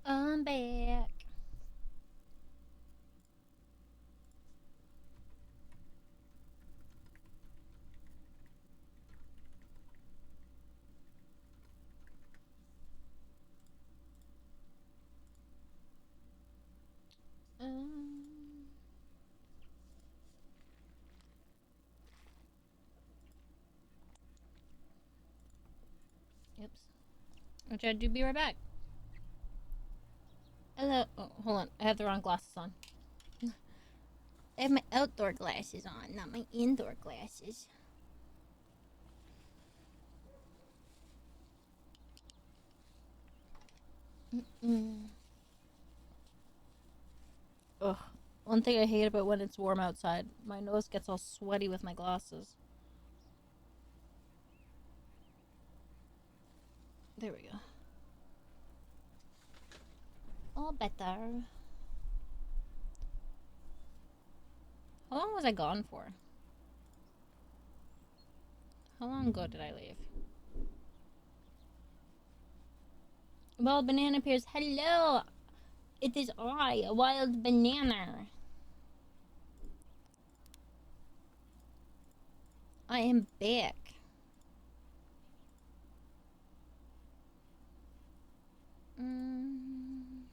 I'm back. Um, Oops. I'll try to be right back. Hello. Oh, hold on. I have the wrong glasses on. I have my outdoor glasses on, not my indoor glasses. Mm. Ugh. One thing I hate about when it's warm outside, my nose gets all sweaty with my glasses. There we go. All better. How long was I gone for? How long ago did I leave? Wild banana appears. Hello! It is I, a wild banana. I am back. Mm.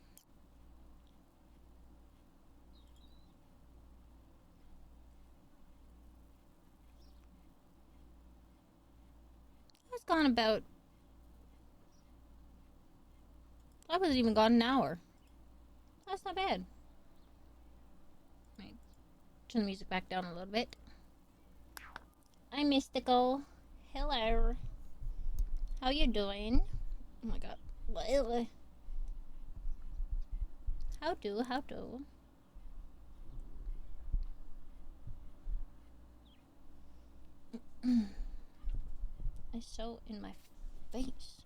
I was gone about. I wasn't even gone an hour. That's not bad. Right. Turn the music back down a little bit. I'm Mystical. Hello. How you doing? Oh my god. How do? How do? It's so in my face.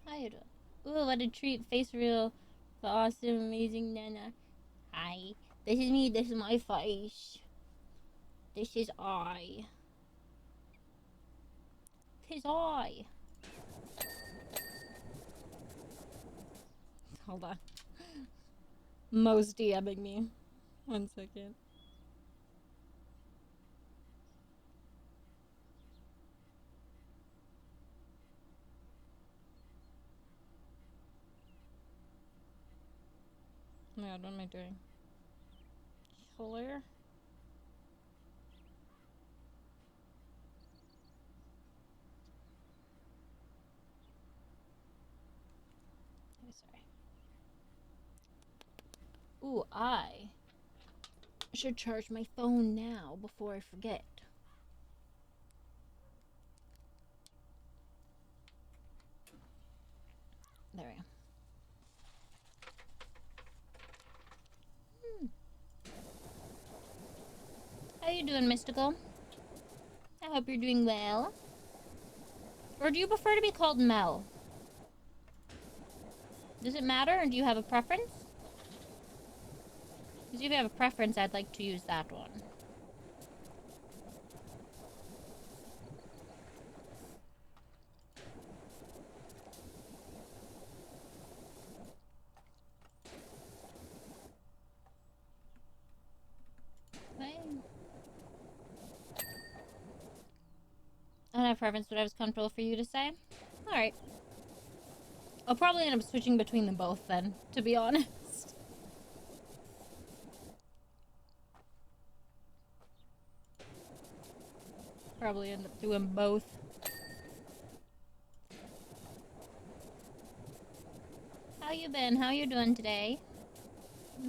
How you doing? Ooh, what a treat. Face real. The awesome, amazing Nana. Hi. This is me. This is my face. This is I. Tis I. Hold on. Mo's DMing me. 1 second. Oh my god, what am I doing? Killer? Oh, sorry. Ooh, I should charge my phone now before I forget. There we go. How you doing, Mystical? I hope you're doing well. Or do you prefer to be called Mel? Does it matter, or do you have a preference? Because if you have a preference, I'd like to use that one. Okay. I don't have preference, whatever's comfortable for you to say. Alright. I'll probably end up switching between them both then, to be honest. Probably end up doing both. How you been? How you doing today?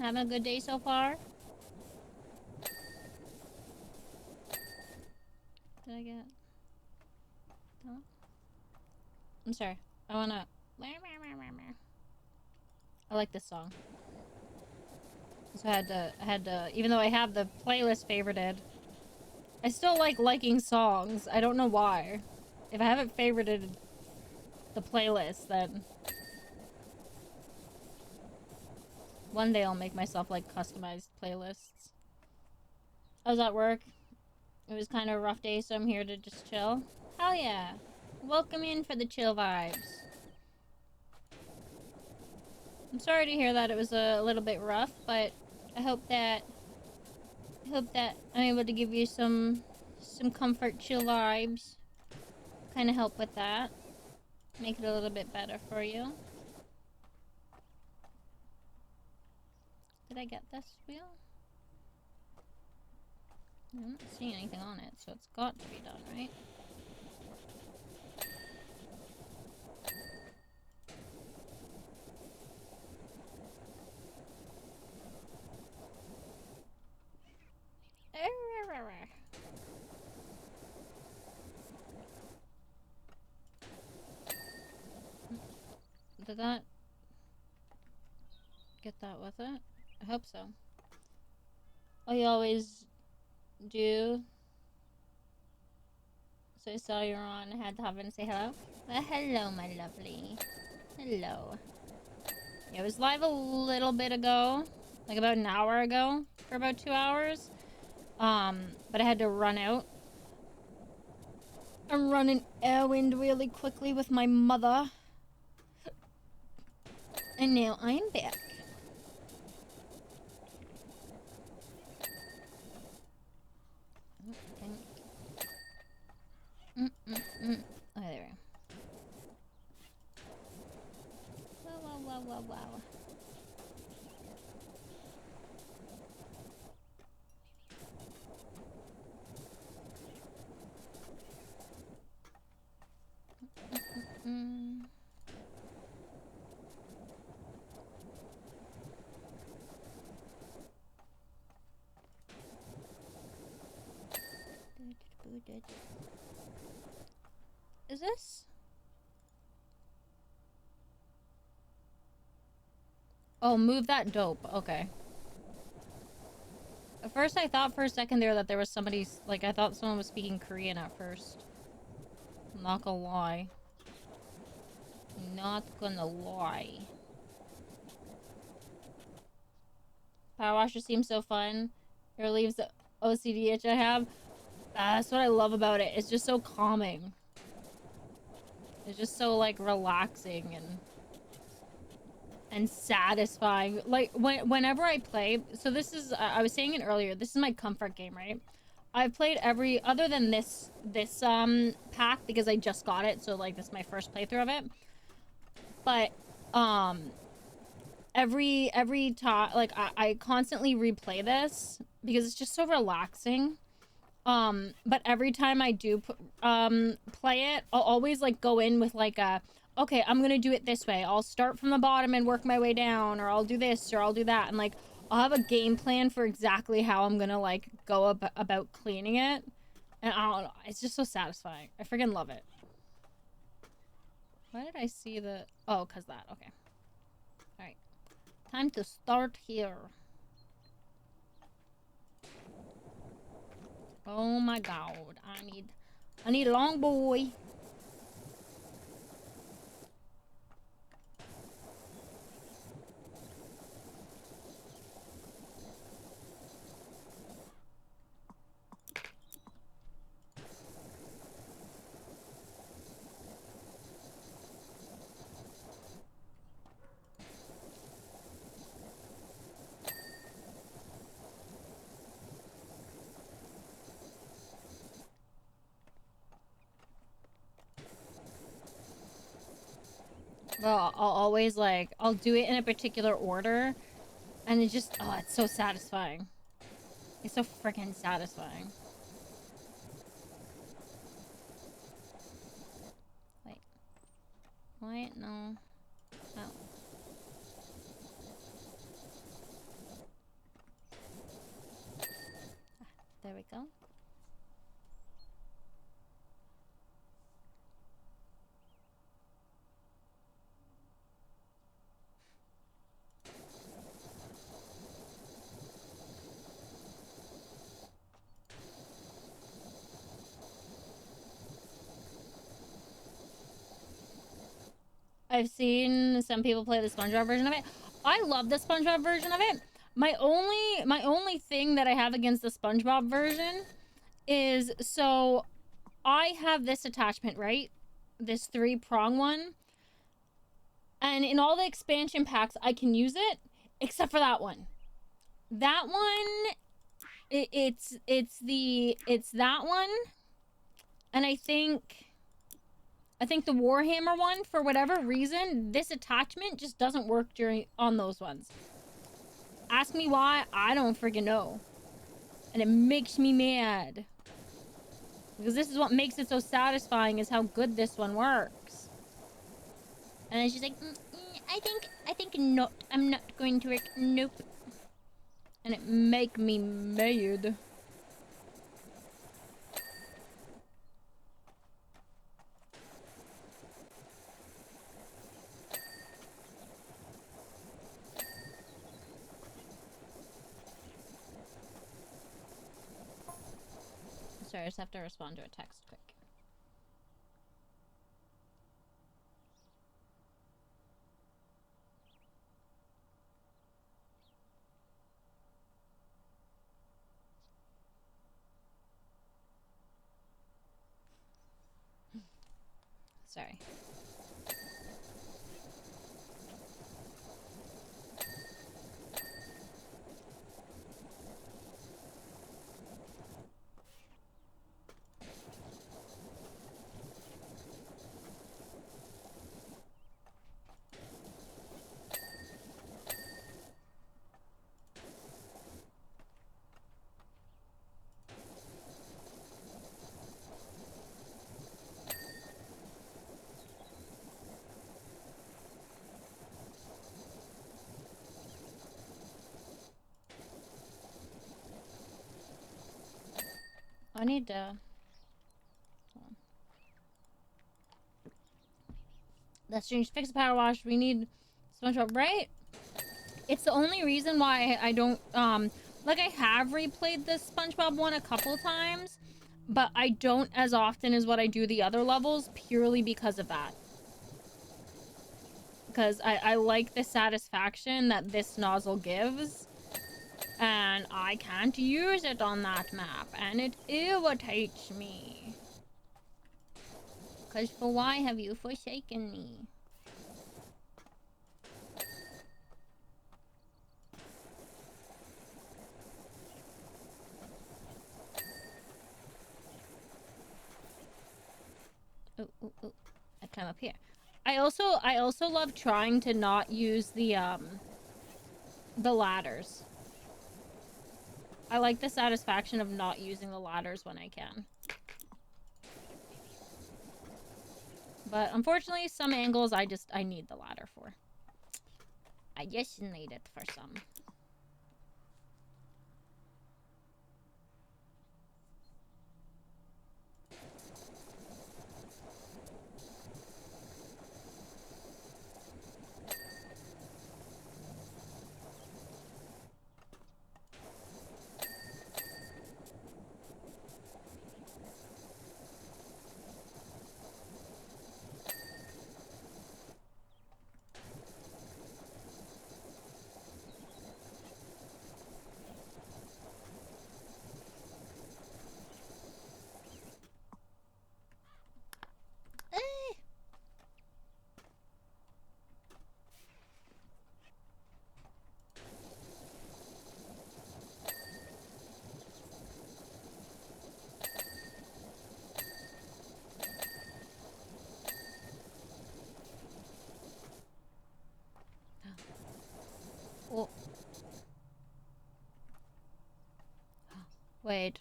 Having a good day so far? Did I get... No? I'm sorry. I wanna... I like this song. So I had to, even though I have the playlist favorited, I still like liking songs. I don't know why. If I haven't favorited the playlist, then one day I'll make myself like customized playlists. I was at work. It was kind of a rough day, so I'm here to just chill. Hell yeah. Welcome in for the chill vibes. I'm sorry to hear that it was a little bit rough, but I hope that I'm able to give you some comfort, chill vibes. Kind of help with that. Make it a little bit better for you. Did I get this wheel? I don't see anything on it, so it's got to be done, right? Did that get that with it? I hope so. Oh, you always do. So I saw you were on. I had to hop in and say hello. Hello, my lovely. Hello. Yeah, it was live a little bit ago. Like about an hour ago. For about 2 hours. But I had to run out. I'm running errand really quickly with my mother. And now I'm back. Oh, there we go. Wow. Is this? Oh, move that dope. Okay. At first, I thought for a second there that there was somebody, like, I thought someone was speaking Korean at first. I'm not gonna lie. Not gonna lie. Power washer seems so fun. It relieves the OCD itch I have. That's what I love about it. It's just so calming. It's just so, like, relaxing and satisfying. Like, whenever I play... So this is... I was saying it earlier. This is my comfort game, right? I've played every... Other than this pack, because I just got it. So, like, this is my first playthrough of it. But, every time... Like, I constantly replay this because it's just so relaxing. But every time I do play it, I'll always, like, go in with, like, a... Okay, I'm gonna do it this way. I'll start from the bottom and work my way down, or I'll do this, or I'll do that. And, like, I'll have a game plan for exactly how I'm gonna, like, go about cleaning it. And I don't know. It's just so satisfying. I freaking love it. Why did I see the... Oh, because that. Okay. Alright. Time to start here. Oh my god. I need a long boy. Well, I'll always, like, I'll do it in a particular order. And it just, oh, it's so satisfying. It's so freaking satisfying. Wait. Wait, no. Oh. There we go. I've seen some people play the SpongeBob version of it. I love the SpongeBob version of it. My only thing that I have against the SpongeBob version is, so I have this attachment, right? this 3-prong one. And in all the expansion packs, I can use it, except for that one. That one, it's that one, and I think the Warhammer one, for whatever reason, this attachment just doesn't work on those ones. Ask me why, I don't freaking know. And it makes me mad. Because this is what makes it so satisfying, is how good this one works. And then she's like, I think not. I'm not going to work. Nope. And it make me mad. Sorry, I just have to respond to a text quick. Sorry. I need to... That's strange. Fix the power wash. We need SpongeBob, right? It's the only reason why I don't, like, I have replayed this SpongeBob one a couple times, but I don't as often as what I do the other levels, purely because of that. Because I like the satisfaction that this nozzle gives, and I can't use it on that map, and it irritates me. Because for why have you forsaken me? Oh, oh, oh. I climb up here. I also love trying to not use the ladders. I like the satisfaction of not using the ladders when I can. But unfortunately, some angles I need the ladder for. I just need it for some. Oh. Wait.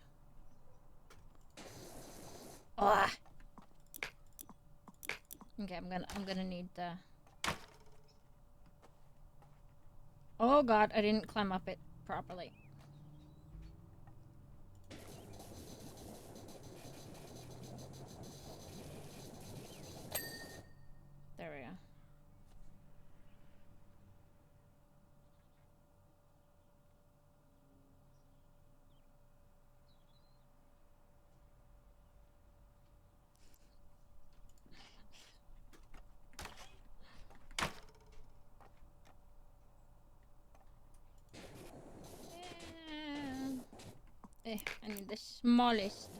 Ugh. Okay, I'm gonna need the... Oh god, I didn't climb up it properly. There we go. I need the smallest.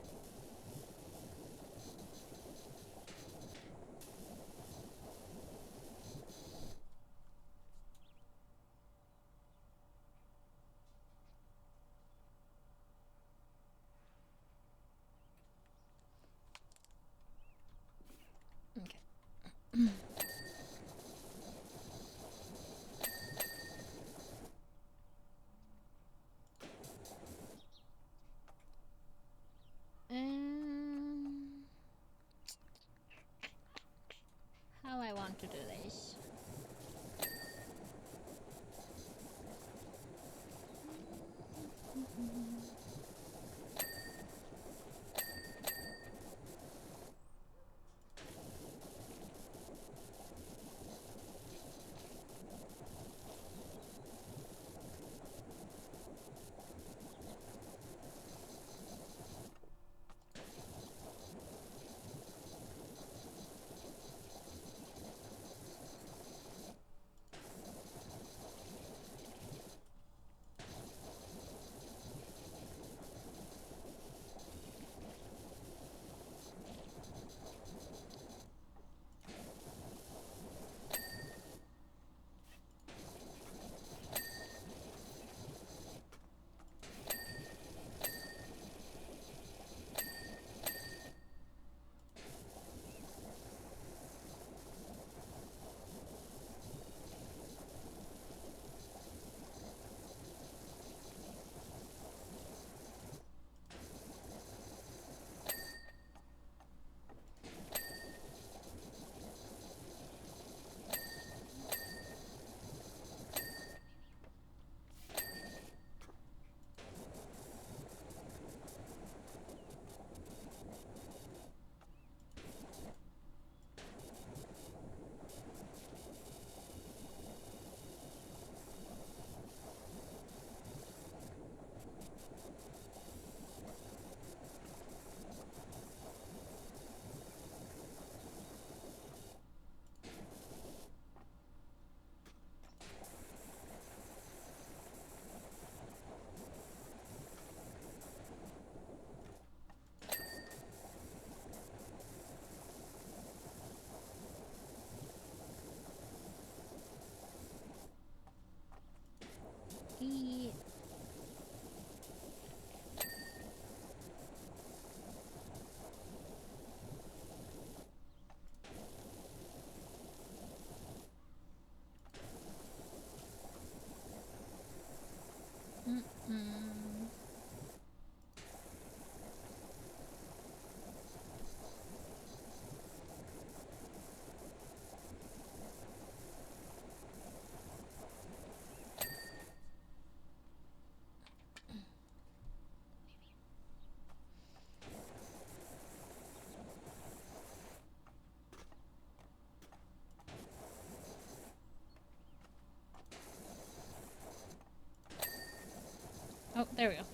Oh, there we go. I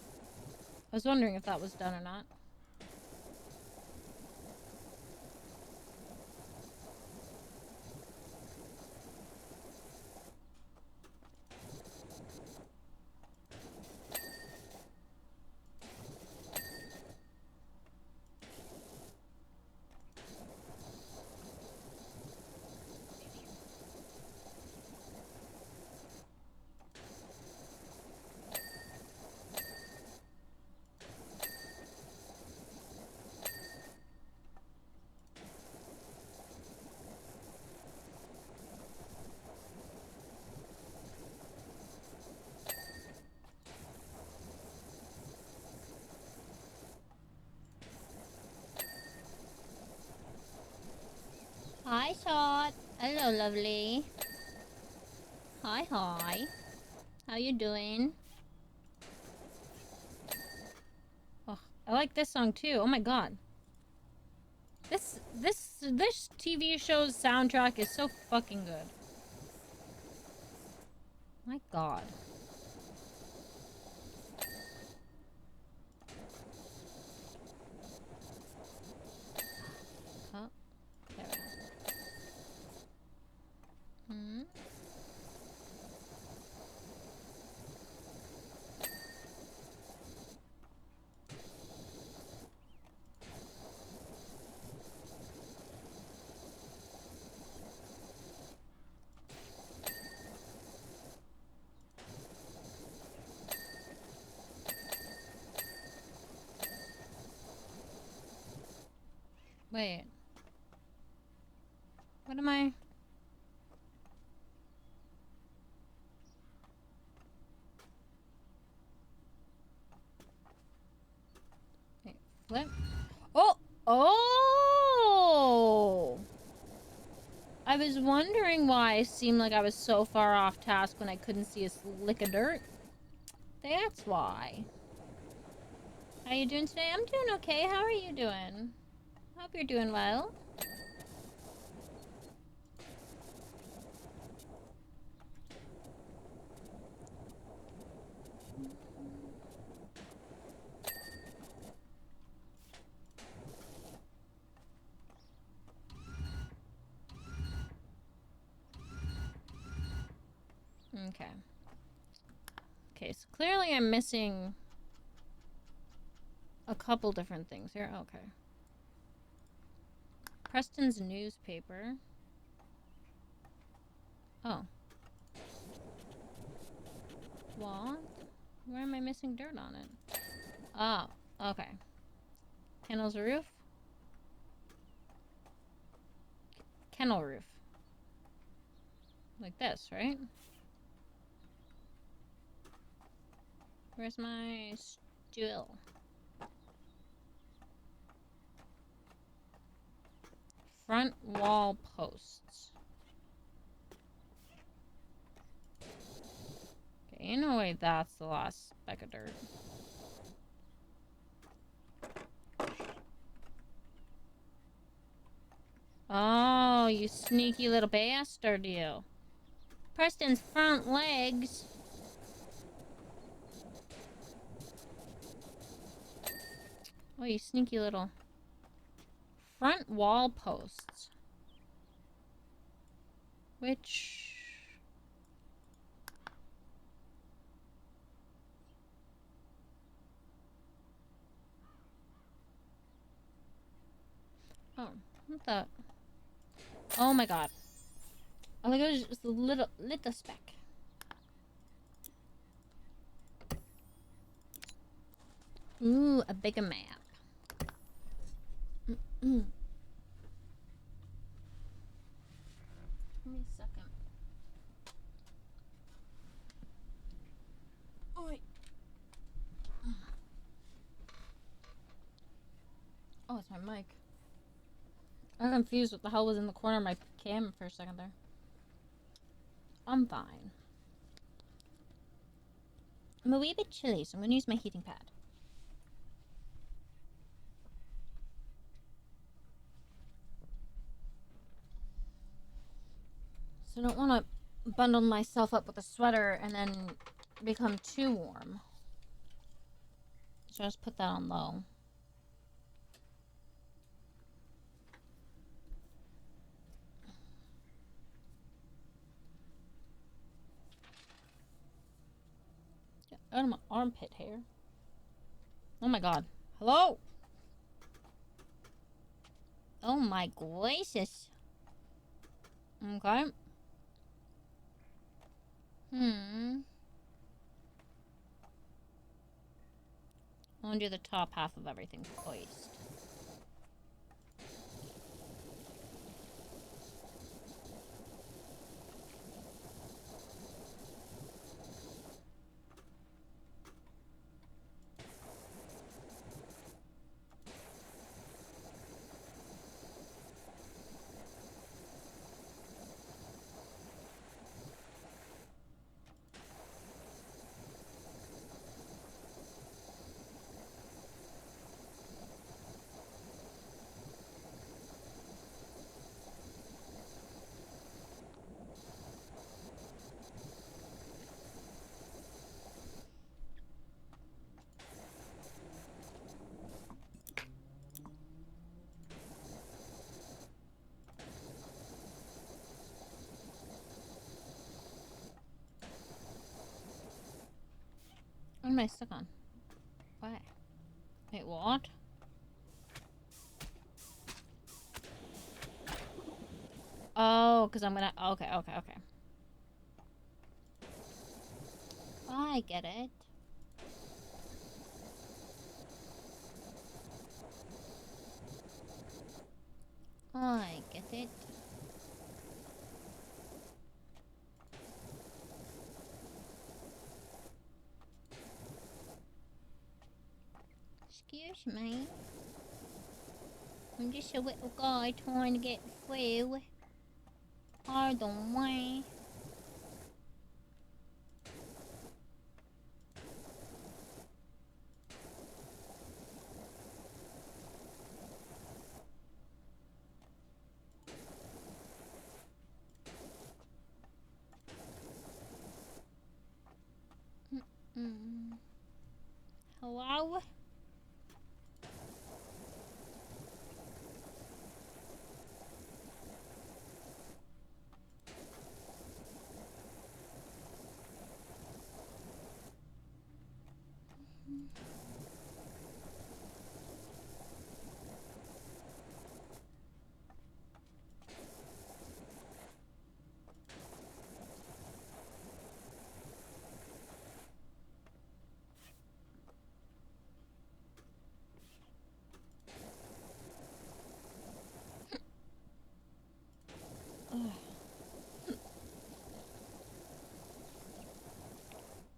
was wondering if that was done or not. Hi, Shot. Hello, lovely. Hi, hi. How you doing? Oh, I like this song too. Oh my god. This TV show's soundtrack is so fucking good. My god. Oh, there we go. Hmm. Wait. What am I? Wait, flip? Oh! Oh! I was wondering why it seemed like I was so far off task when I couldn't see a lick of dirt. That's why. How you doing today? I'm doing okay. How are you doing? Hope you're doing well. Okay. Okay, so clearly I'm missing a couple different things here. Okay. Preston's newspaper. Oh. What? Where am I missing dirt on it? Oh, okay. Kennel's roof? Kennel roof. Like this, right? Where's my stool? Front wall posts. Okay, in a way that's the last speck of dirt. Oh, you sneaky little bastard, you. Preston's front legs. Oh, you sneaky little. Front wall posts. Which... Oh, what the... Oh my god. Oh my god, it's just a little speck. Ooh, a bigger map. Give me a second. Oi. Oh, it's my mic. I'm confused what the hell was in the corner of my cam for a second there. I'm fine. I'm a wee bit chilly, so I'm gonna use my heating pad. So I don't want to bundle myself up with a sweater and then become too warm. So let's put that on low. Out of my armpit hair. Oh my god. Hello? Oh my gracious. Okay. I want to do the top half of everything first. What am I stuck on? Why? Wait, what? Oh, because I'm gonna... Okay. I get it. I get it. Excuse me. I'm just a little guy trying to get through. Pardon me. Hello?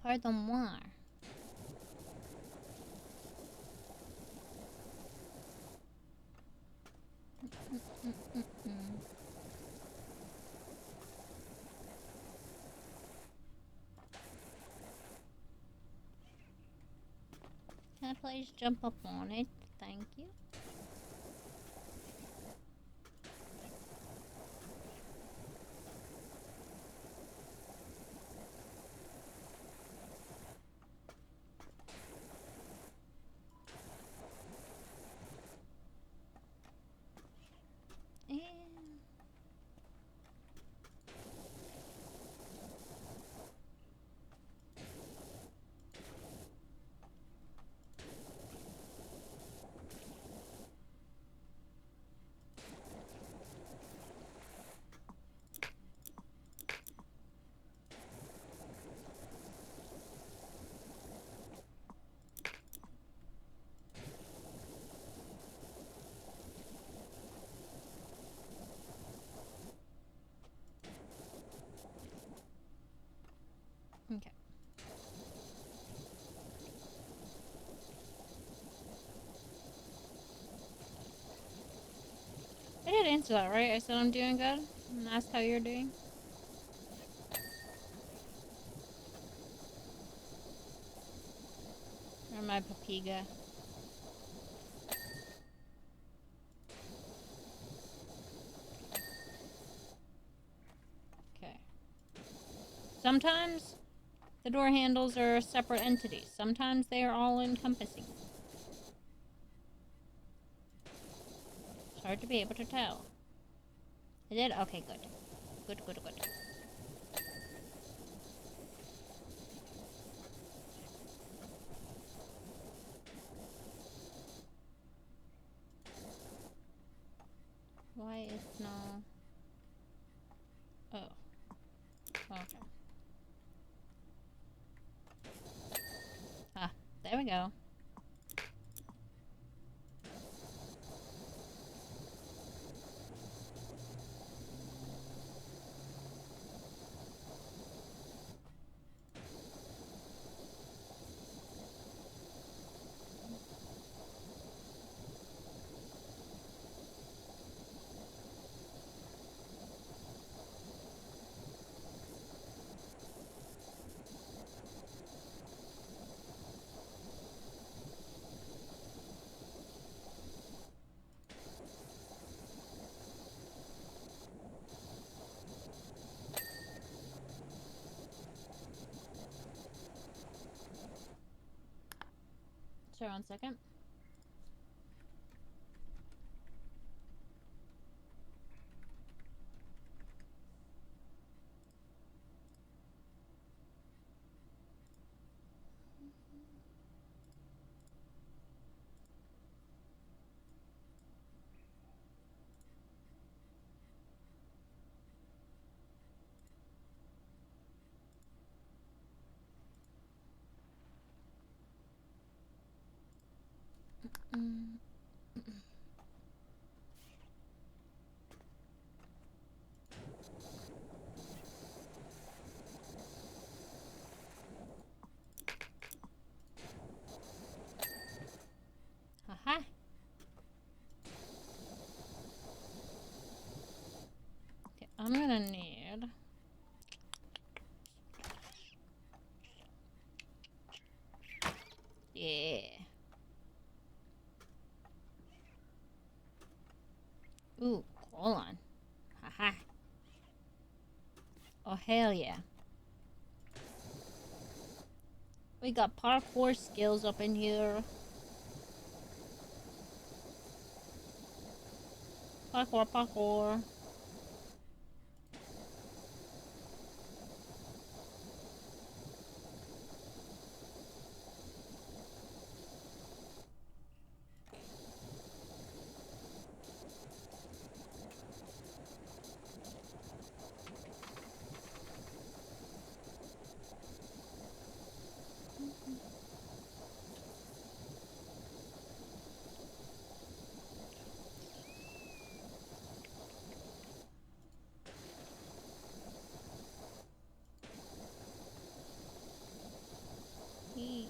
Pardon moi. Can I please jump up on it? Thank you. Okay. I did answer that, right? I said I'm doing good. And asked how you're doing. Or my papiga. Okay. Sometimes The door handles are separate entities. Sometimes they are all encompassing. It's hard to be able to tell. Is it? Okay, good. Good, good, good. Why is no... Oh. Okay. Ah, there we go. Sure, 1 second. Haha. Okay, I'm gonna need... Yeah. Ooh, hold on. Haha. Oh, hell yeah. We got parkour skills up in here. Parkour, parkour. Eee.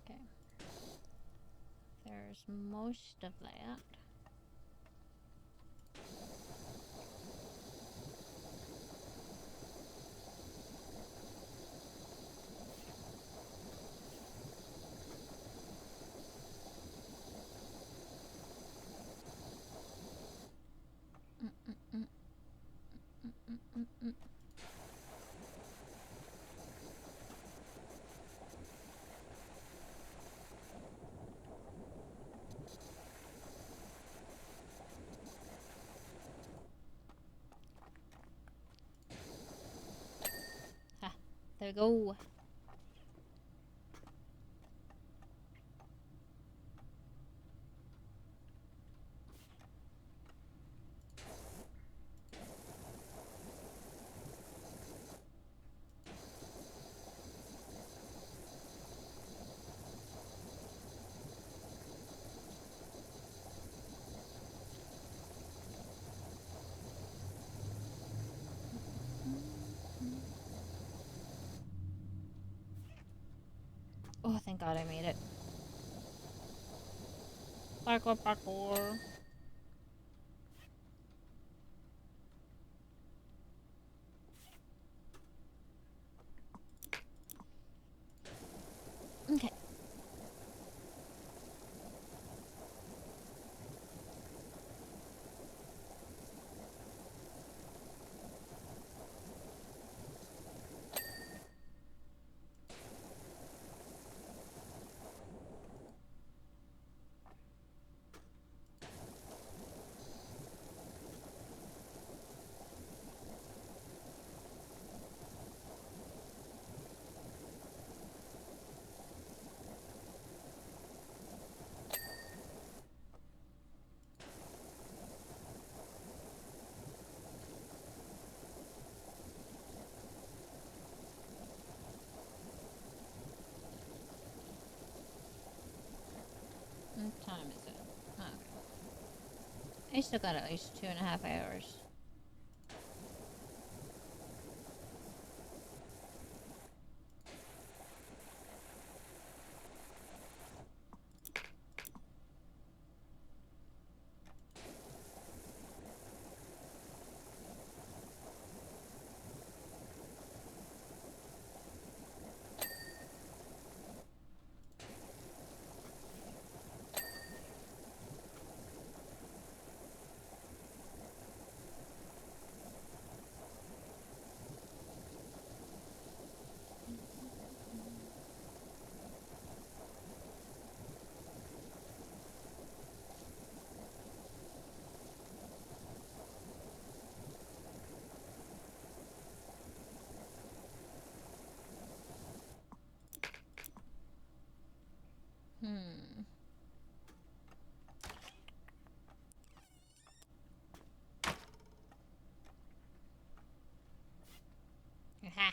Okay. There's most of that. Ha, there we go. Oh, thank God I made it. Parkour, parkour. Okay. What time is it? Oh, okay. I still got at least 2.5 hours. Hmm. Aha.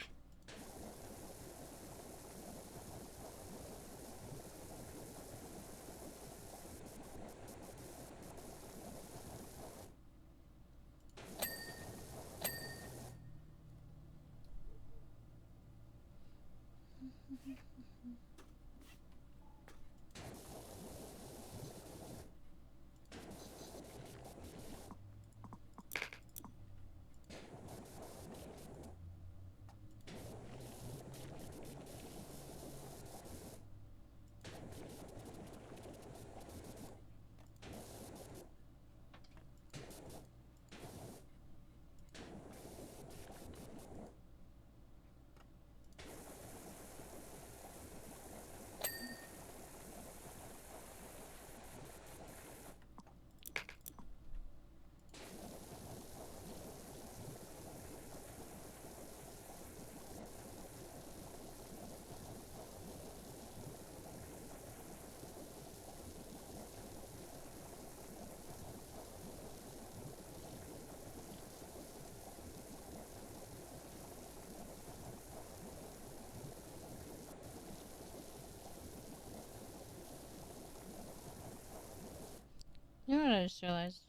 You know what I just realized?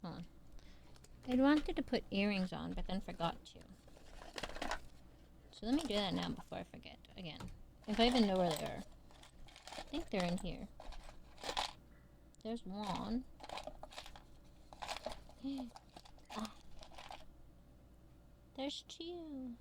Hold on. I'd wanted to put earrings on, but then forgot to. So let me do that now before I forget again. If I even know where they are. I think they're in here. There's one. Ah. There's two.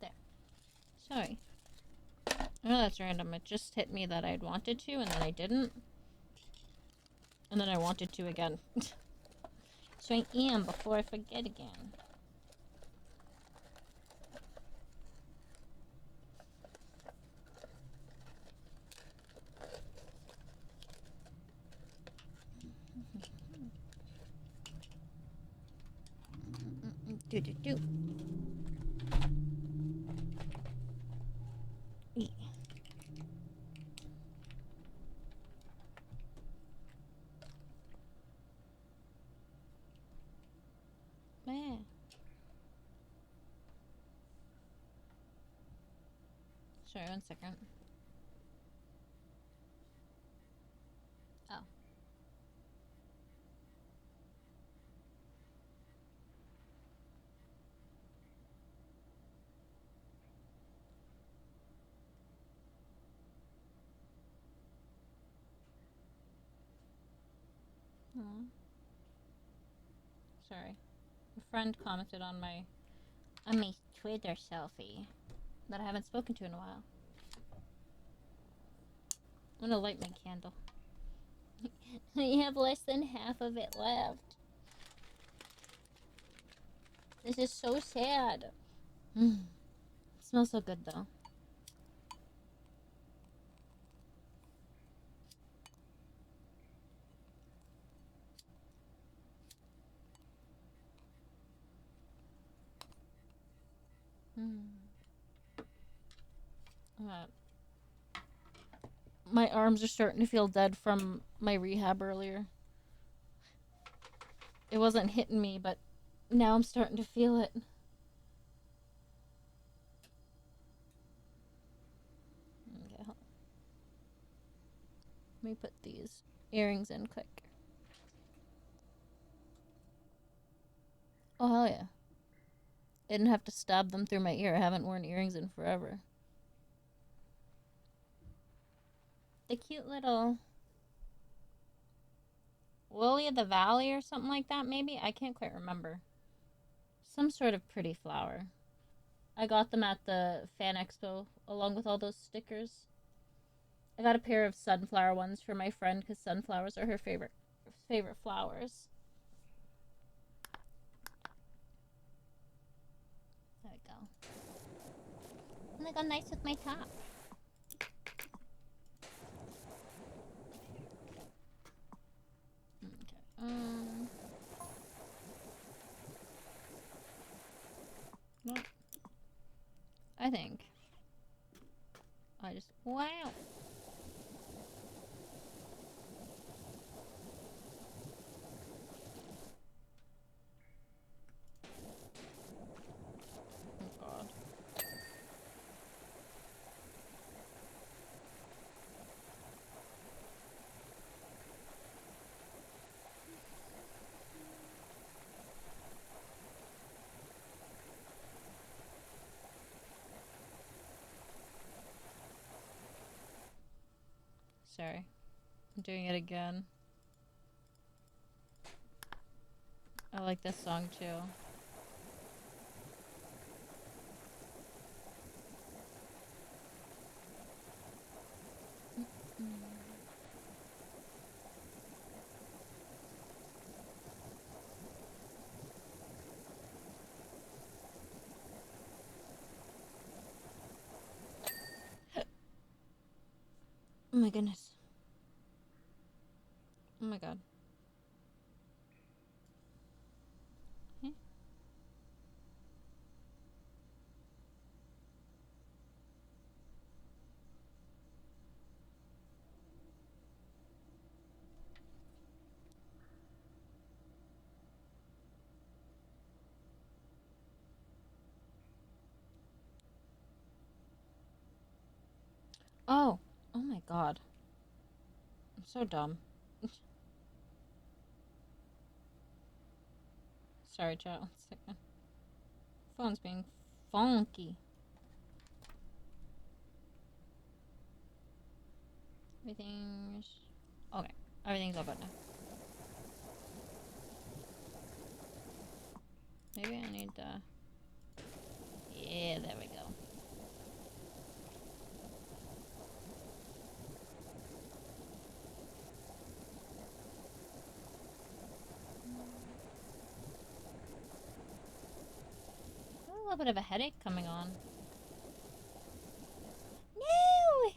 There. Sorry. I know that's random. It just hit me that I'd wanted to, and then I didn't. And then I wanted to again. So I am before I forget again. Do do do. Yeah. Man. Sorry, 1 second. Oh. Aww. Sorry. A friend commented on my Twitter selfie that I haven't spoken to in a while. I'm gonna light my candle. I have less than half of it left. This is so sad. It smells so good though. My arms are starting to feel dead from my rehab earlier. It wasn't hitting me, but now I'm starting to feel it. Okay, let me put these earrings in quick. Oh, hell yeah. I didn't have to stab them through my ear. I haven't worn earrings in forever. The cute little Lily of the Valley or something like that, maybe? I can't quite remember. Some sort of pretty flower. I got them at the Fan Expo along with all those stickers. I got a pair of sunflower ones for my friend because sunflowers are her favorite flowers. There we go. And they go nice with my top. Okay. Well, I think I just wow. Oh god. Sorry. I'm doing it again. I like this song too. Oh my goodness. Oh my god. Okay. Oh. Oh my god. I'm so dumb. Sorry, chat. 1 second. Phone's being funky. Everything's okay. Everything's all good now. Maybe I need to. Yeah, there we go. A little bit of a headache coming on. No!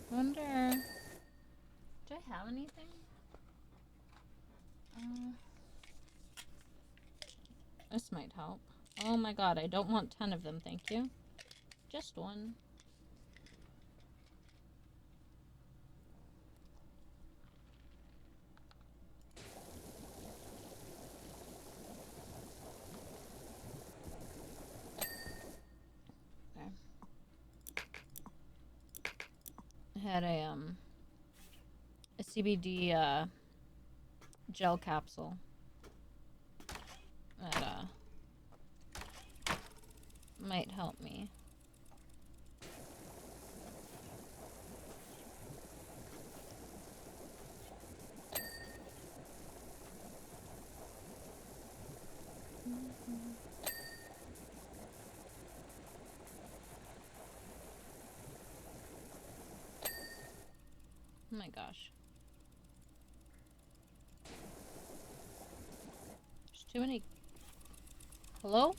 Wonder. Do I have anything? This might help. Oh my god, I don't want 10 of them, thank you. Just one. Okay. I had a CBD gel capsule at might help me. Oh my gosh. There's too many. Hello?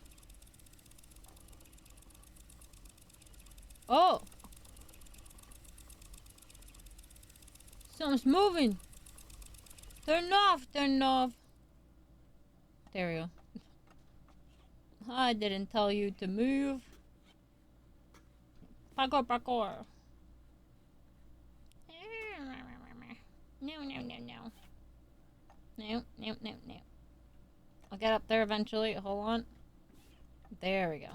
Oh! Something's moving! Turn off! Turn off! There we go. I didn't tell you to move. Parkour, parkour. No, no, no, no. No, no, no, no. I'll get up there eventually. Hold on. There we go.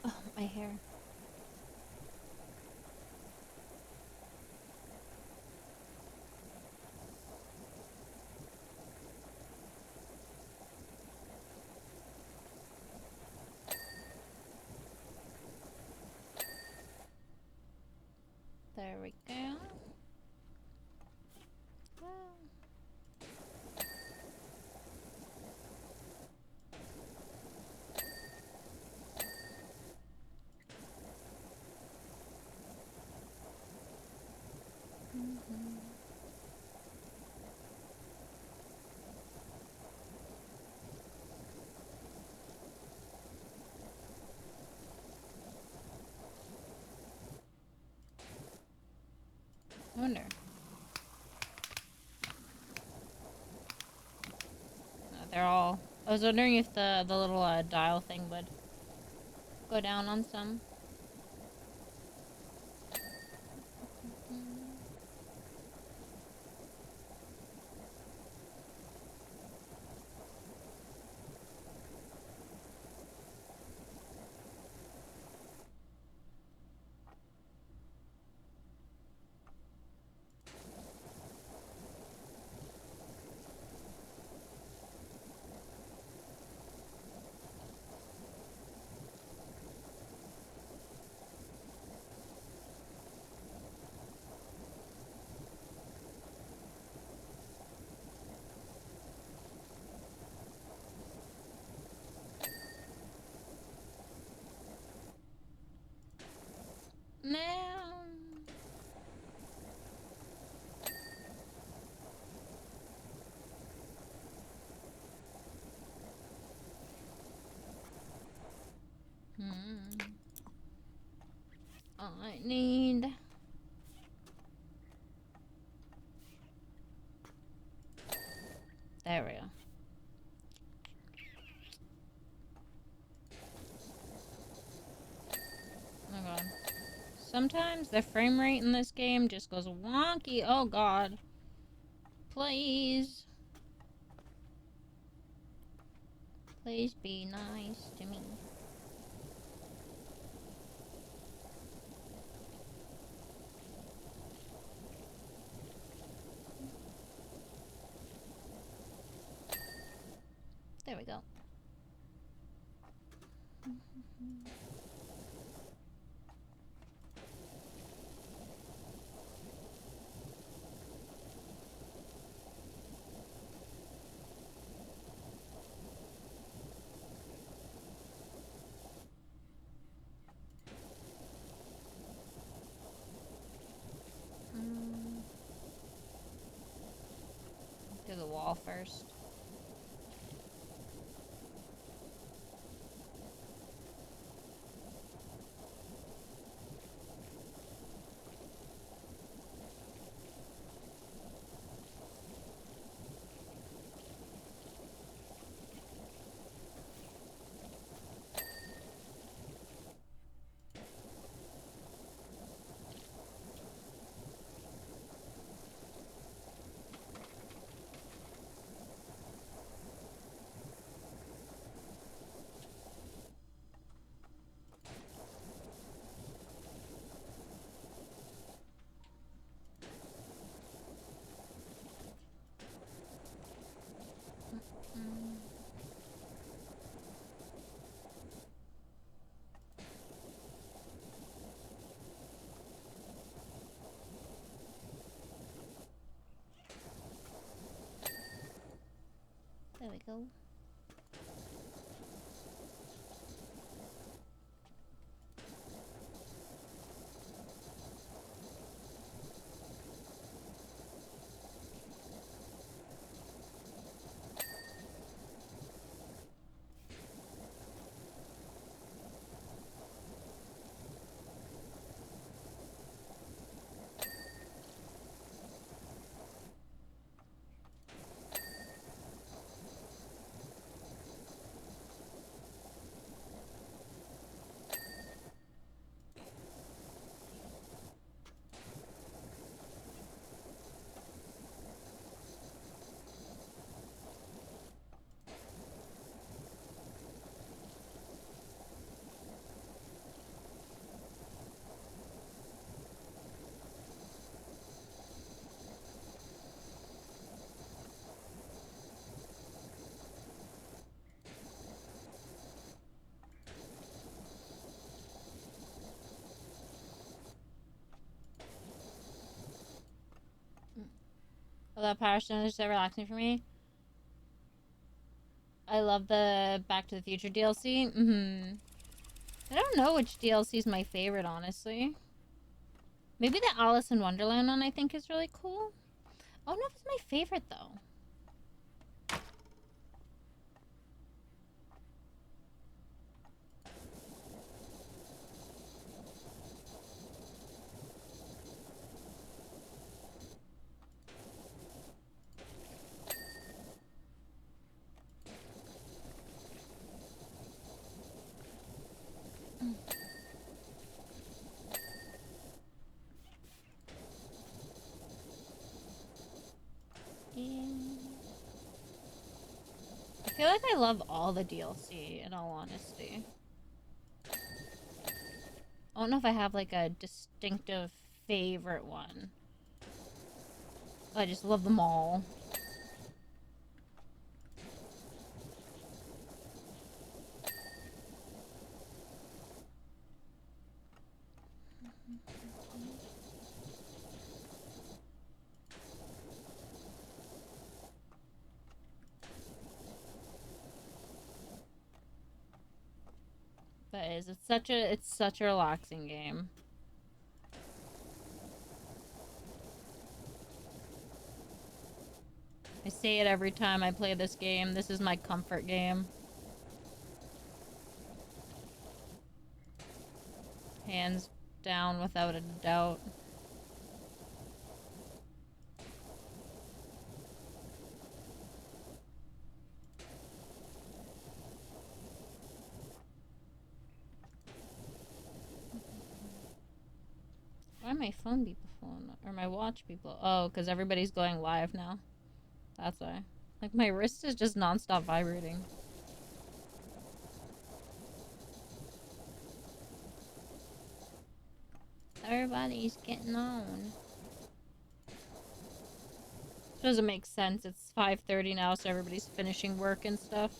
Oh, my hair. There we go. I wonder. They're all. I was wondering if the little dial thing would go down on some. No. I need. There we go. Oh my god. Sometimes the frame rate in this game just goes wonky. Oh god. Please. Please be nice to me. There we go. Do the wall first. There we go. Oh, that Power Stone is so relaxing for me. I love the Back to the Future DLC. I don't know which DLC is my favorite, honestly. Maybe the Alice in Wonderland one I think is really cool. I don't know if it's my favorite, though. I feel like I love all the DLC, in all honesty. I don't know if I have, like, a distinctive favorite one. I just love them all. That is, it's such a relaxing game. I say it every time I play this game. This is my comfort game. Hands down, without a doubt. Why my phone be blowing up? Or my watch be blowing? Oh, because everybody's going live now. That's why. Like, my wrist is just non-stop vibrating. Everybody's getting on. Doesn't make sense. It's 5:30 now, so everybody's finishing work and stuff.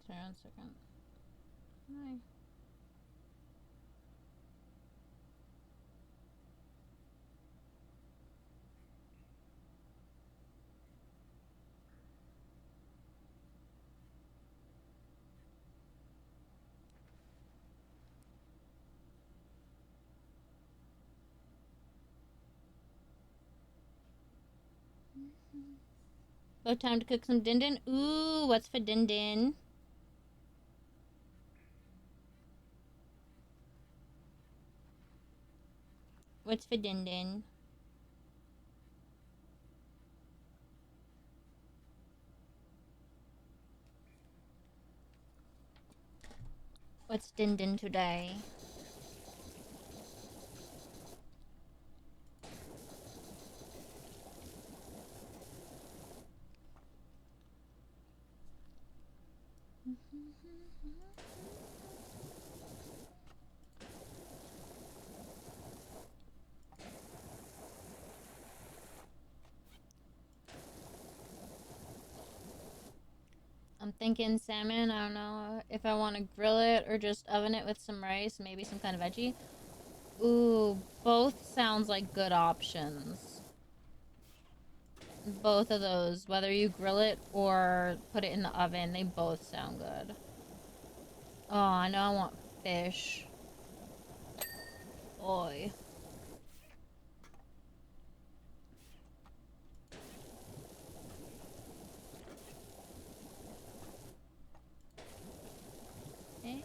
Sorry, 1 second. Hi. Oh, time to cook some din din. Ooh, what's for din din? What's for din din? Din today. I'm thinking salmon. I don't know if I want to grill it or just oven it with some rice, maybe some kind of veggie. Ooh, both sounds like good options. Both of those, whether you grill it or put it in the oven, they both sound good. Oh, I know I want fish. Oi. Eh.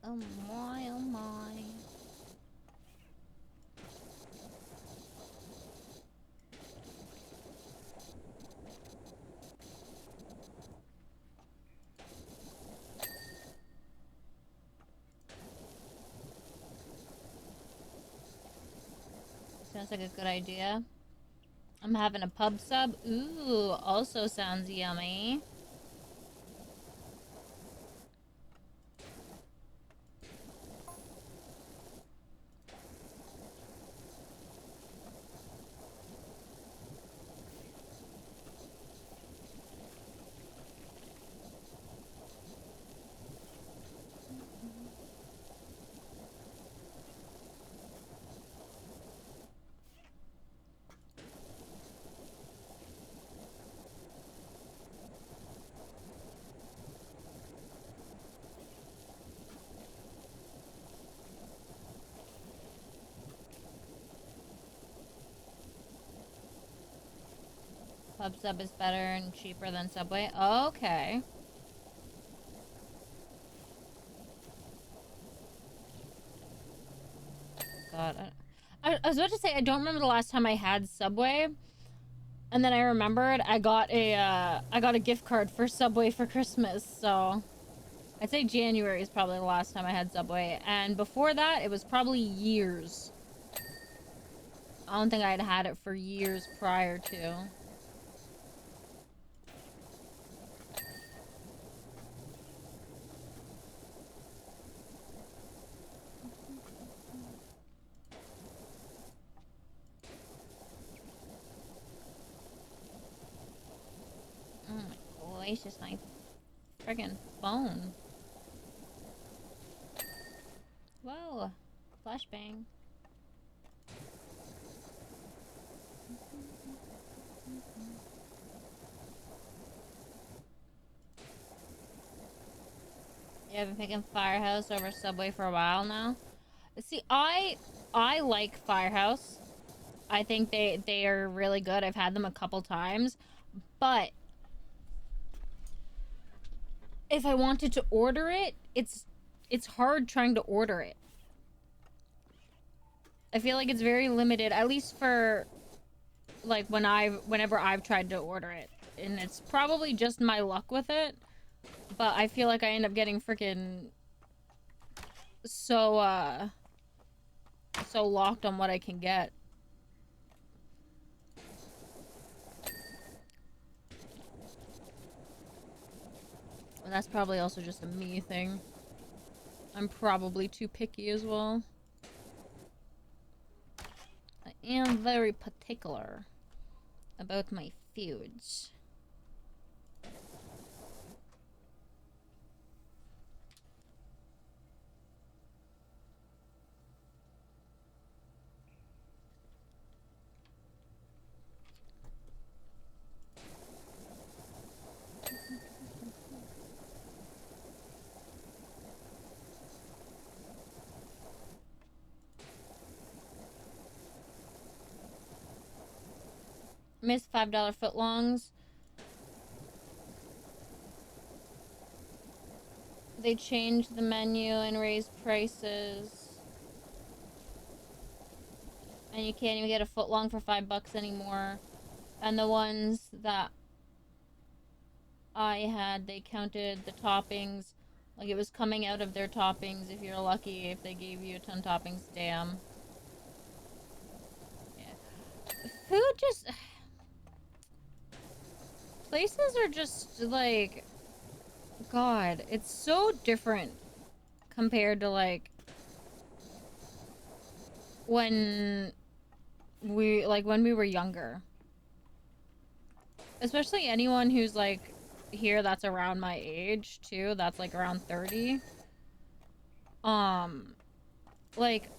Oh my, oh my. Sounds like a good idea. I'm having a pub sub. Ooh, also sounds yummy. Pub sub is better and cheaper than Subway. Okay. God, I was about to say I don't remember the last time I had Subway, and then I remembered I got a gift card for Subway for Christmas. So I'd say January is probably the last time I had Subway, and before that it was probably years. I don't think I'd had it for years prior to. Oh my gracious, my friggin' phone. Whoa, flashbang. Yeah, I've been picking Firehouse over Subway for a while now. See, I like Firehouse. I think they are really good. I've had them a couple times, but if I wanted to order it, it's hard trying to order it. I feel like it's very limited, at least for like whenever I've tried to order it, and it's probably just my luck with it. But I feel like I end up getting freaking so so locked on what I can get. And that's probably also just a me thing. I'm probably too picky as well. I am very particular about my foods. miss $5 footlongs. They changed the menu and raised prices. And you can't even get a footlong for $5 anymore. And the ones that I had, they counted the toppings. Like it was coming out of their toppings if you're lucky, if they gave you a ton of toppings. Damn. Yeah. Food just... Places are just like... God, it's so different compared to like... when we were younger. Especially anyone who's like here that's around my age too, that's like around 30. Like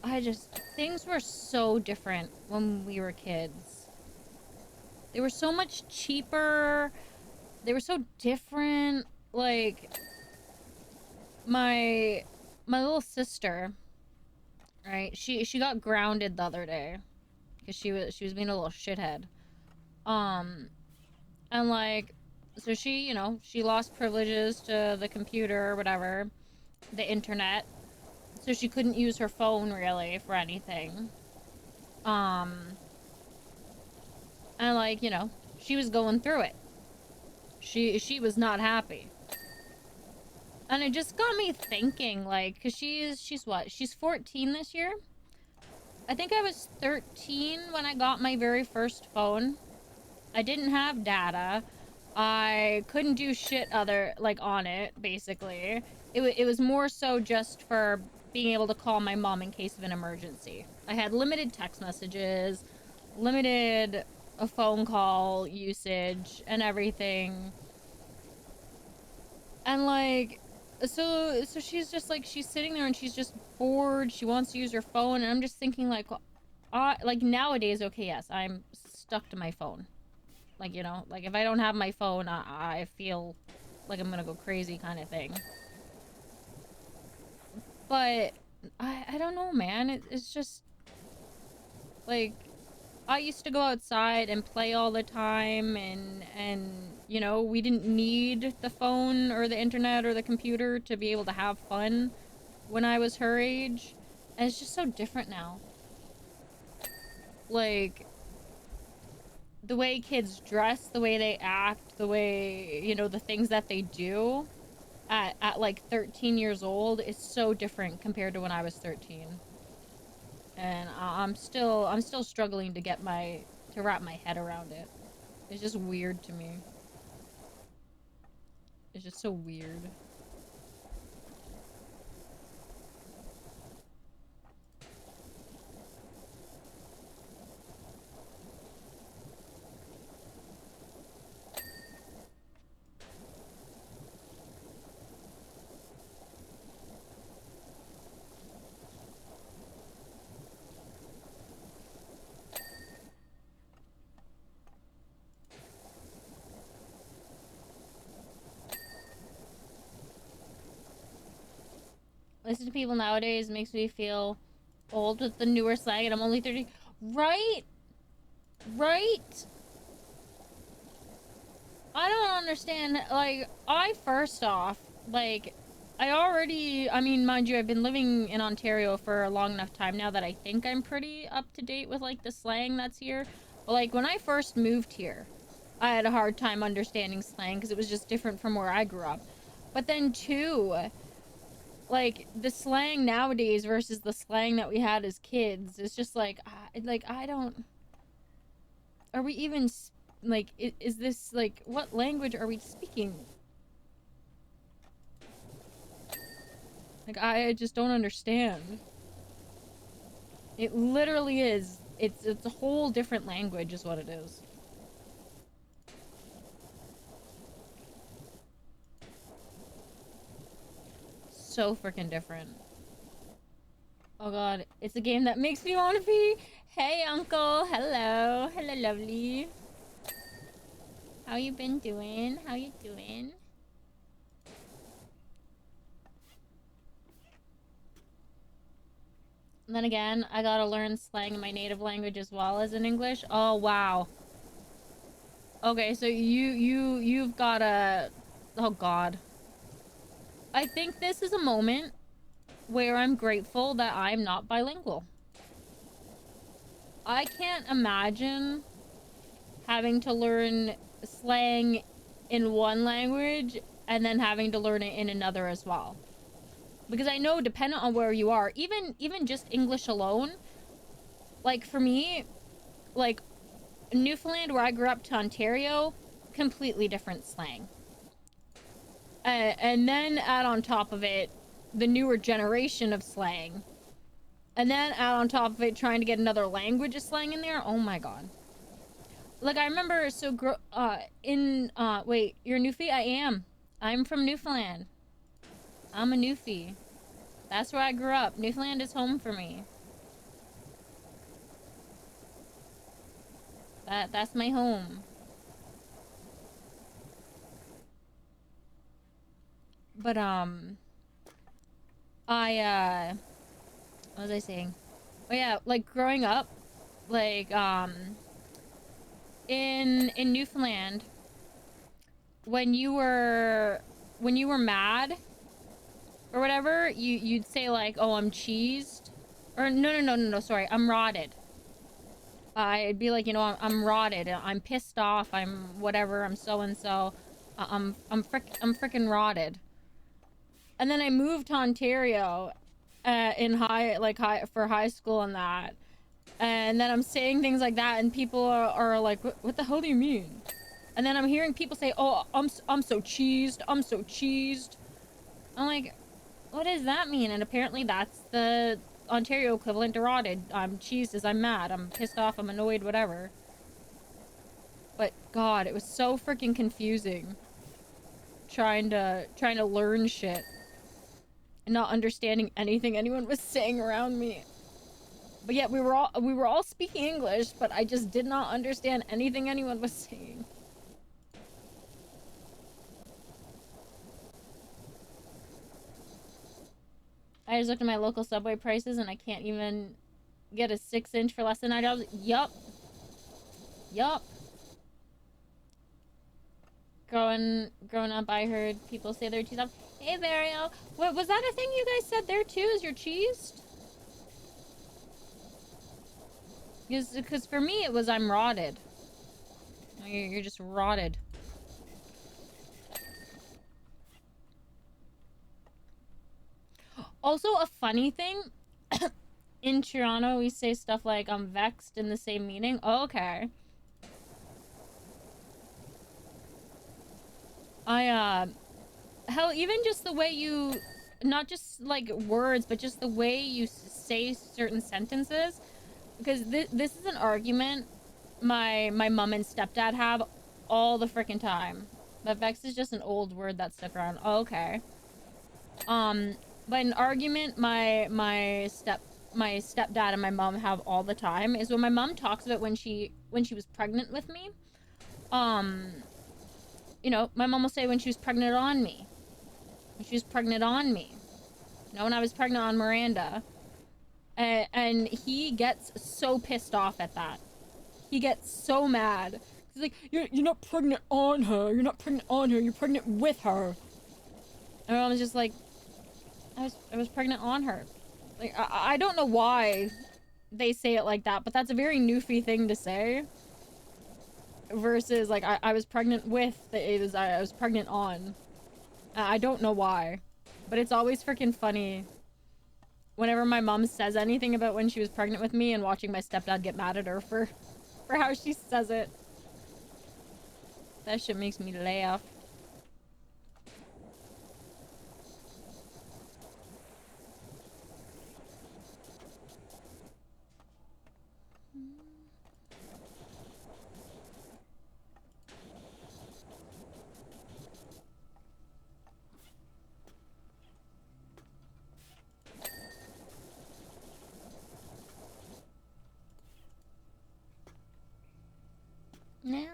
things were so different when we were kids. They were so much cheaper. They were so different. Like my little sister, right? She got grounded the other day because she was being a little shithead. And like, so she, you know, she lost privileges to the computer or whatever, the internet. So she couldn't use her phone really for anything. And like, you know, she was going through it. She was not happy. And it just got me thinking, like, cause she's what? She's 14 this year. I think I was 13 when I got my very first phone. I didn't have data. I couldn't do shit other, like, on it, basically. It was more so just for being able to call my mom in case of an emergency. I had limited text messages, limited a phone call usage, and everything. And, like, so she's just, like, she's sitting there and she's just bored. She wants to use her phone, and I'm just thinking, like, nowadays, okay, yes, I'm stuck to my phone. Like, you know, like if I don't have my phone, I feel like I'm gonna go crazy kind of thing. But I don't know, man. It's just like I used to go outside and play all the time, and you know, we didn't need the phone or the internet or the computer to be able to have fun when I was her age. And it's just so different now. Like the way kids dress, the way they act, the way, you know, the things that they do at like 13 years old is so different compared to when I was 13. And I'm still struggling to wrap my head around it. It's just weird to me. It's just so weird. Listen to people nowadays makes me feel old with the newer slang, and I'm only 30. Right? Right? I don't understand. Like, first off, like, I mean, mind you, I've been living in Ontario for a long enough time now that I think I'm pretty up to date with, like, the slang that's here. But, like, when I first moved here, I had a hard time understanding slang because it was just different from where I grew up. But then, too, like, the slang nowadays versus the slang that we had as kids is just, like, I don't... Are we even... Like, is this, like, what language are we speaking? Like, I just don't understand. It literally is. It's a whole different language is what it is. So freaking different. Oh god, it's a game that makes me want to pee. Hey, uncle. Hello. Hello, lovely. How you been doing? How you doing? And then again, I gotta learn slang in my native language as well as in English. Oh, wow. Okay, so you've got a... Oh god. I think this is a moment where I'm grateful that I'm not bilingual. I can't imagine having to learn slang in one language and then having to learn it in another as well. Because I know, dependent on where you are, even just English alone, like for me, like Newfoundland, where I grew up, to Ontario, completely different slang. And then add on top of it the newer generation of slang. And then add on top of it trying to get another language of slang in there. Oh my god. Like, I remember, so, wait, you're Newfie? I am. I'm from Newfoundland. I'm a Newfie. That's where I grew up. Newfoundland is home for me. That's my home. But, what was I saying? Oh yeah, like, growing up, like, in Newfoundland, when you were mad or whatever, you'd say like, "Oh, I'm cheesed," or no, sorry, "I'm rotted." I'd be like, you know, I'm rotted. I'm pissed off. I'm whatever. I'm so and so. I'm freaking rotted. And then I moved to Ontario, in high school and that. And then I'm saying things like that, and people are like, what the hell do you mean? And then I'm hearing people say, "Oh, I'm so cheesed. I'm so cheesed." I'm like, what does that mean? And apparently that's the Ontario equivalent to rotted. I'm cheesed as I'm mad. I'm pissed off. I'm annoyed. Whatever. But God, it was so freaking confusing. Trying to learn shit and not understanding anything anyone was saying around me. But yet we were all speaking English, but I just did not understand anything anyone was saying. I just looked at my local Subway prices and I can't even get a 6-inch for less than $9. Yup. Yup. Growing up, I heard people say their cheese up. Hey, Vario. What was that a thing you guys said there too? Is your cheese? Because for me it was I'm rotted. You're just rotted. Also, a funny thing, in Toronto we say stuff like I'm vexed in the same meaning. Oh, okay. Hell, even just the way you, not just like words, but just the way you say certain sentences, because this is an argument my mom and stepdad have all the freaking time. But vex is just an old word that stuck around. Oh, okay. But an argument my stepdad and my mom have all the time is when my mom talks about when she was pregnant with me. You know, my mom will say when she was pregnant on me. When she was pregnant on me. You know, when I was pregnant on Miranda. And he gets so pissed off at that. He gets so mad. He's like, you're not pregnant on her. You're not pregnant on her. You're pregnant with her. And my mom was just like, I was pregnant on her. Like, I don't know why they say it like that, but that's a very Newfie thing to say. Versus, like, I was pregnant with, I was pregnant on. I don't know why. But it's always freaking funny whenever my mom says anything about when she was pregnant with me and watching my stepdad get mad at her for how she says it. That shit makes me laugh. No.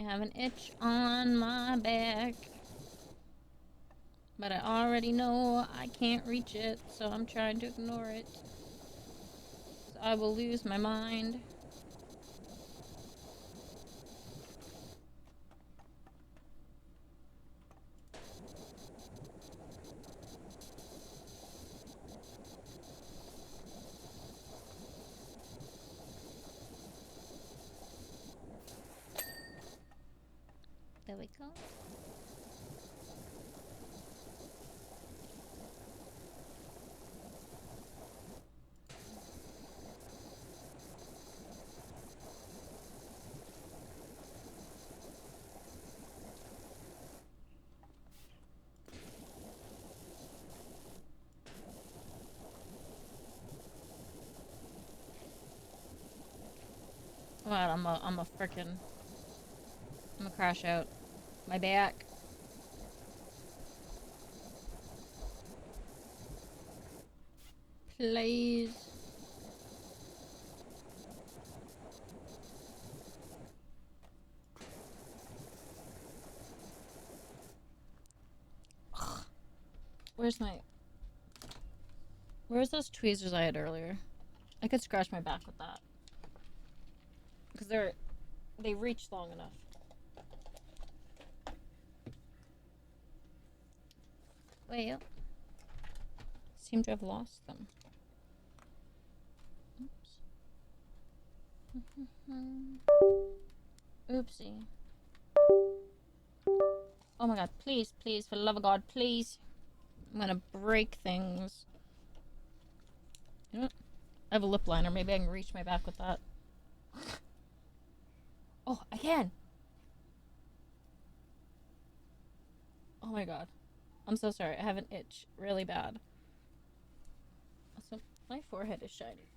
have an itch on my back. But I already know I can't reach it, so I'm trying to ignore it. So I will lose my mind. There we go. What? I'm a crash out. My back. Please. Ugh. Where's those tweezers I had earlier? I could scratch my back with that. Because they reach long enough. Well, seem to have lost them. Oops. Oopsie. Oh my god, please, please, for the love of God, please. I'm gonna break things. You know what? I have a lip liner. Maybe I can reach my back with that. Oh, I can! Oh my god. I'm so sorry. I have an itch really bad. Also, my forehead is shiny.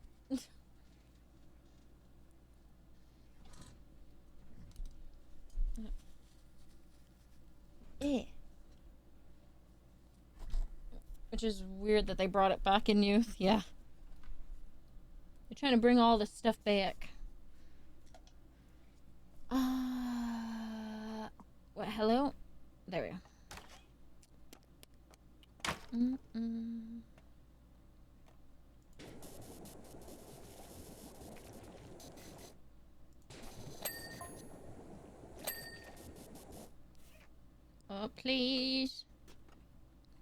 Which is weird that they brought it back in youth. Yeah. They're trying to bring all this stuff back. What? Hello? There we go. Oh, please.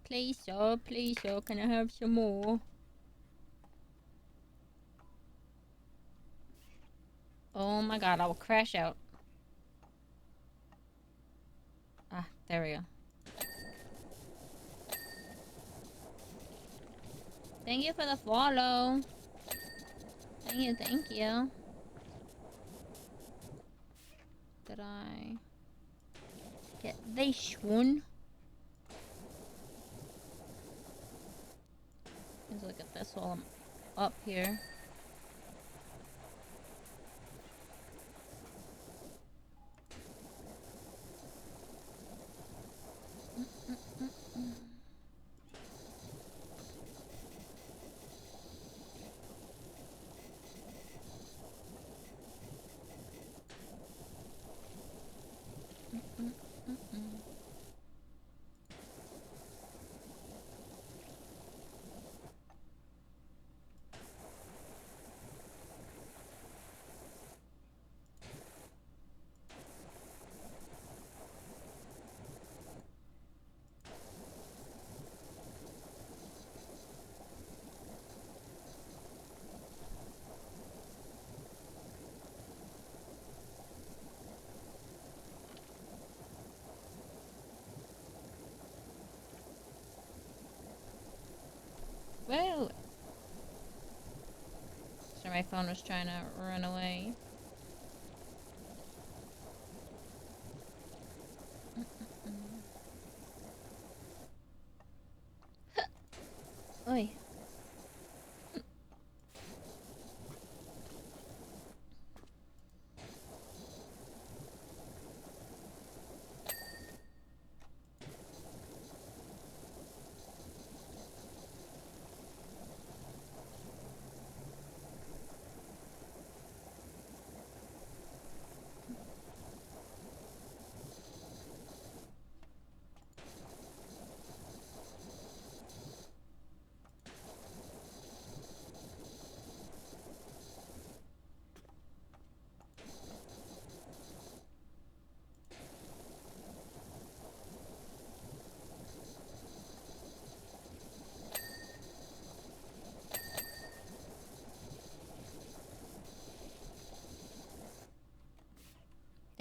Please, oh, can I have some more? Oh my god, I will crash out. Ah, there we go. Thank you for the follow. Thank you. Did I get this one? Let's look at this while I'm up here. Whoa! So my phone was trying to run away. Oi.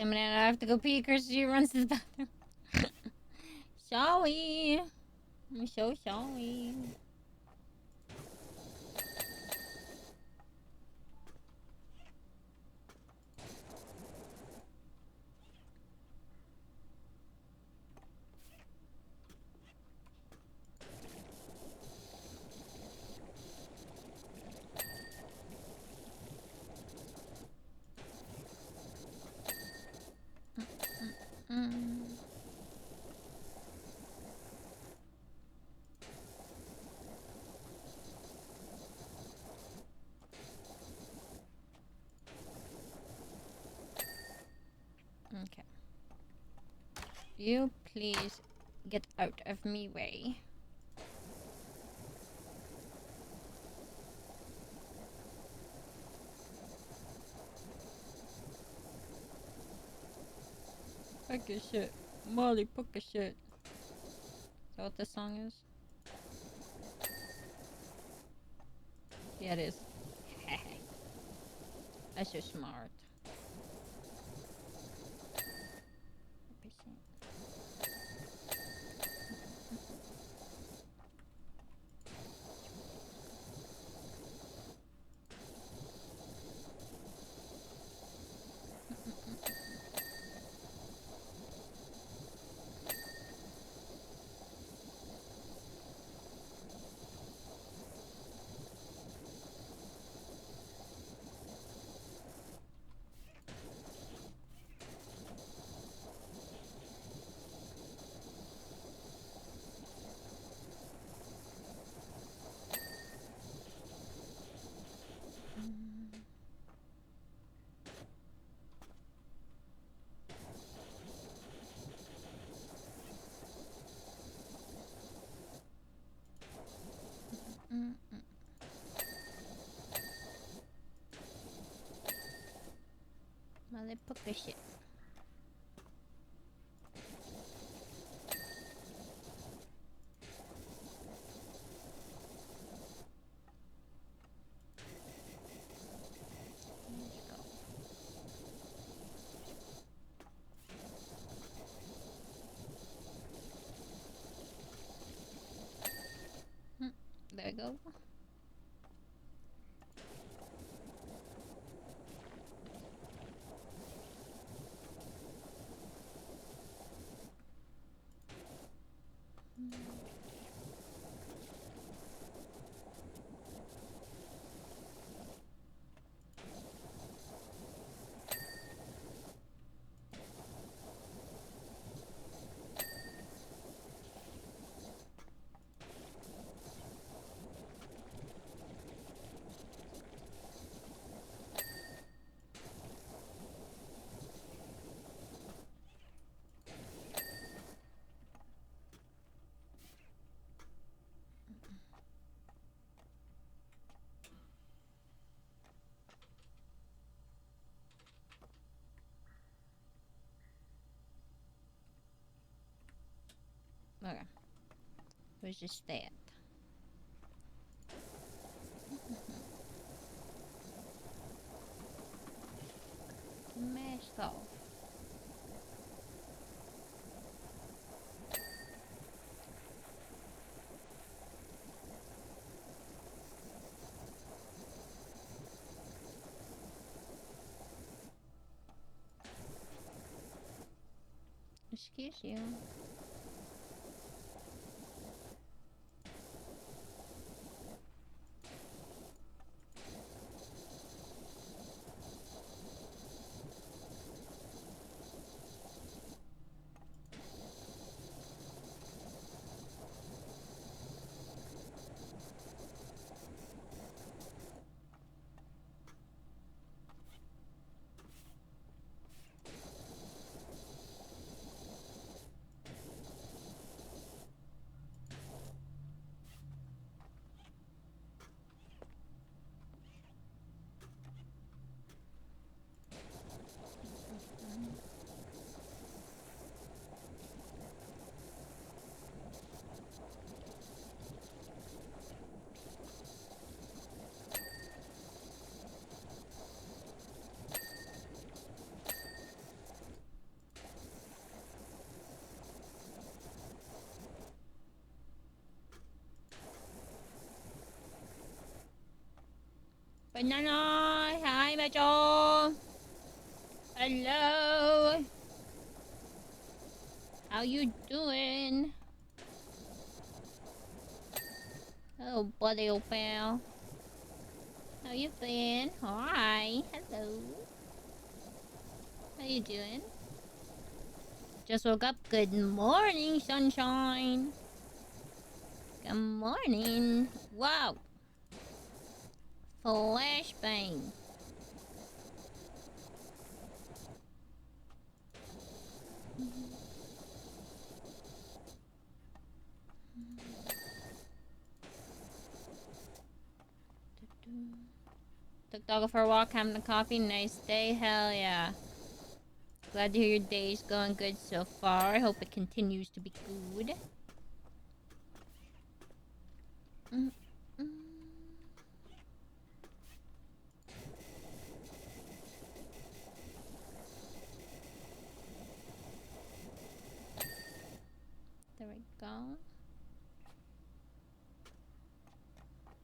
Damn it, I have to go pee. Kirsty runs to the bathroom. Shall we? So shall we? Okay. You please get out of me way. Fuck your shit. Molly, fuck your shit. Is that what this song is? Yeah, it is. That's so smart. Motherfucker shit. There we go. Okay. Where's just that? Mask off. Excuse you. Banana! Hi, Mitchell! Hello! How you doing? Oh, buddy, old pal. How you been? Hi. Hello. How you doing? Just woke up. Good morning, sunshine. Good morning. Wow. Flashbang. Took doggo for a walk, having a coffee. Nice day. Hell yeah. Glad to hear your day's going good so far. I hope it continues to be good. There we go.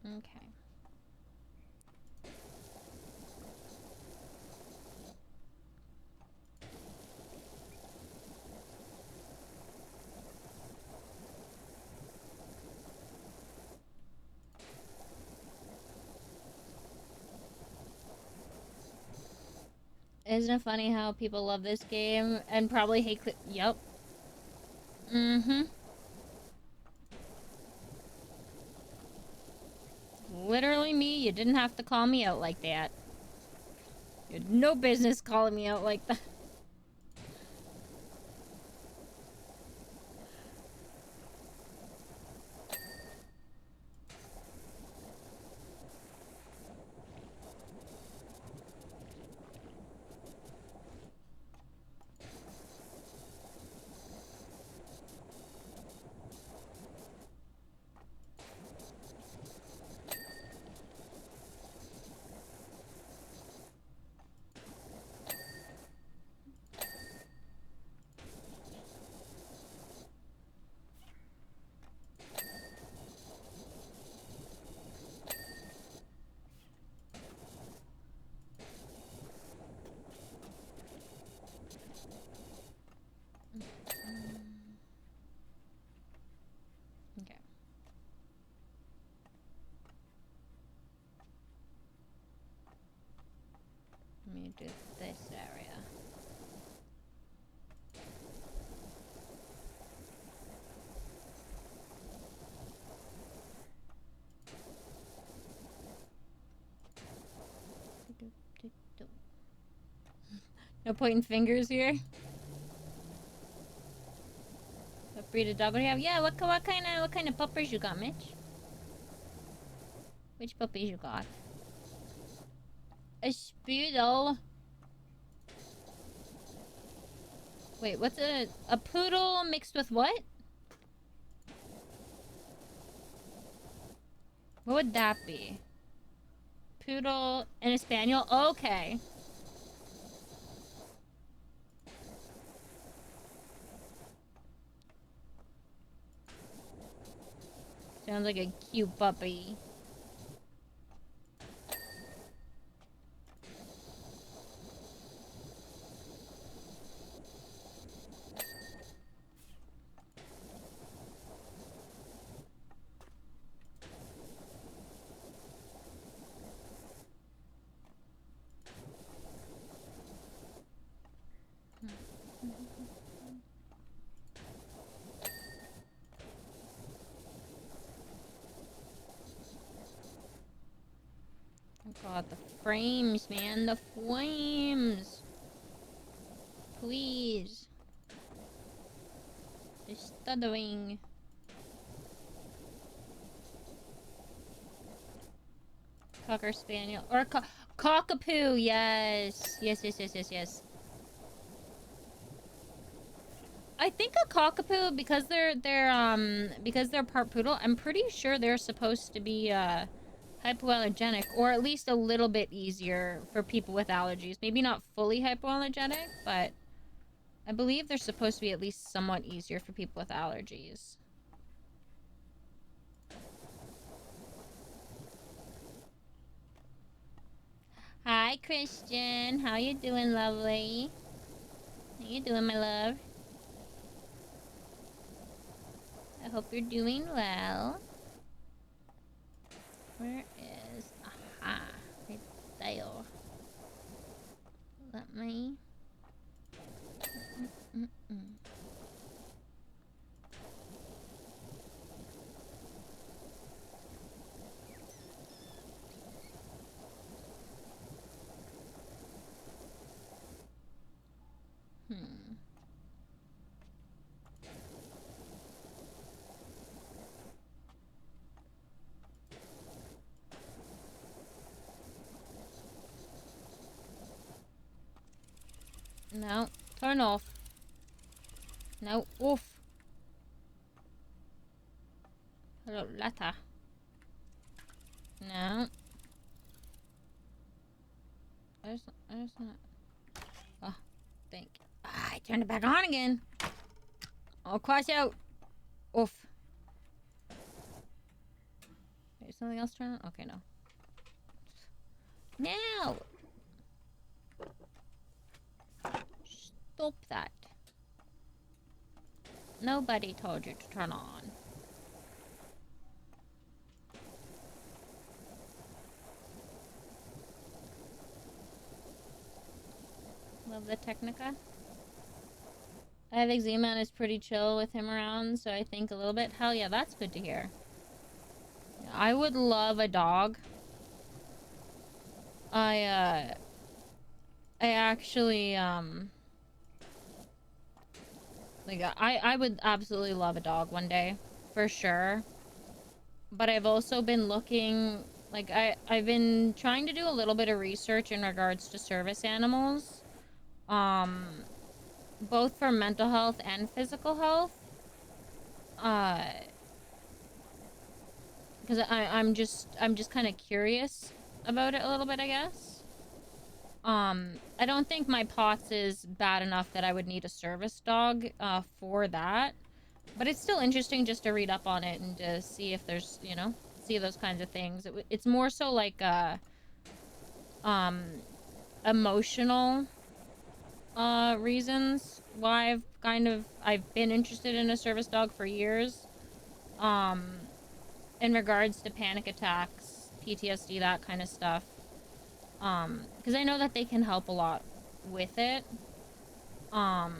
Okay. Isn't it funny how people love this game and probably hate Yep. Mm-hmm. Literally me, you didn't have to call me out like that. You had no business calling me out like that. Okay. Let me do this area. No pointing fingers here. What breed of dog do you have? Yeah, what kind of puppers you got, Mitch? Which puppies you got? A spoodle. Wait, what's a poodle mixed with what? What would that be? Poodle and a spaniel? Okay. Sounds like a cute puppy. Oh god, the frames, man. The flames. Please. The stuttering. Cocker spaniel. Or cockapoo, yes. Yes. I think a cockapoo, because they're part poodle, I'm pretty sure they're supposed to be hypoallergenic, or at least a little bit easier for people with allergies. Maybe not fully hypoallergenic, but I believe they're supposed to be at least somewhat easier for people with allergies. Hi, Christian. How you doing, lovely? How you doing, my love? I hope you're doing well. Where is... Aha. Right there. Let me... No. Turn off. No. Off. Hello, letter. No. There's not. Oh, thank you. Ah, I turned it back on again. I'll cross out. Off. There's something else turned on? Okay, no. Now! Stop that. Nobody told you to turn on. Love the Technica. I have eczema and it's pretty chill with him around, so I think a little bit. Hell yeah, that's good to hear. I would love a dog. I actually, like, I would absolutely love a dog one day. For sure. But I've also been looking, like, I've been trying to do a little bit of research in regards to service animals. Both for mental health and physical health. Because I'm just kind of curious about it a little bit, I guess. I don't think my POTS is bad enough that I would need a service dog, for that. But it's still interesting just to read up on it and to see if there's, you know, see those kinds of things. It's more so like, emotional, reasons why I've been interested in a service dog for years. In regards to panic attacks, PTSD, that kind of stuff. Because I know that they can help a lot with it. So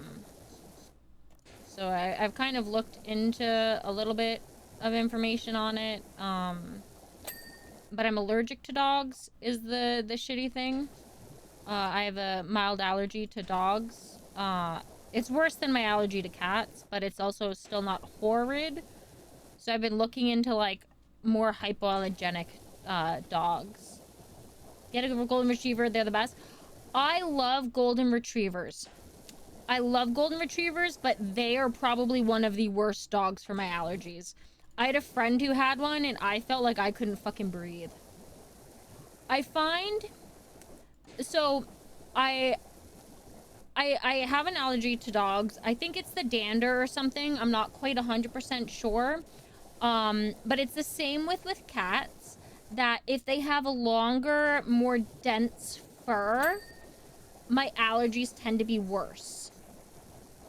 I've kind of looked into a little bit of information on it. But I'm allergic to dogs is the shitty thing. I have a mild allergy to dogs. It's worse than my allergy to cats, but it's also still not horrid. So I've been looking into, like, more hypoallergenic, dogs. Get a golden retriever, they're the best. I love golden retrievers. I love golden retrievers, but they are probably one of the worst dogs for my allergies. I had a friend who had one, and I felt like I couldn't fucking breathe. I find... So, I have an allergy to dogs. I think it's the dander or something. I'm not quite 100% sure. But it's the same with cats. That if they have a longer, more dense fur, my allergies tend to be worse.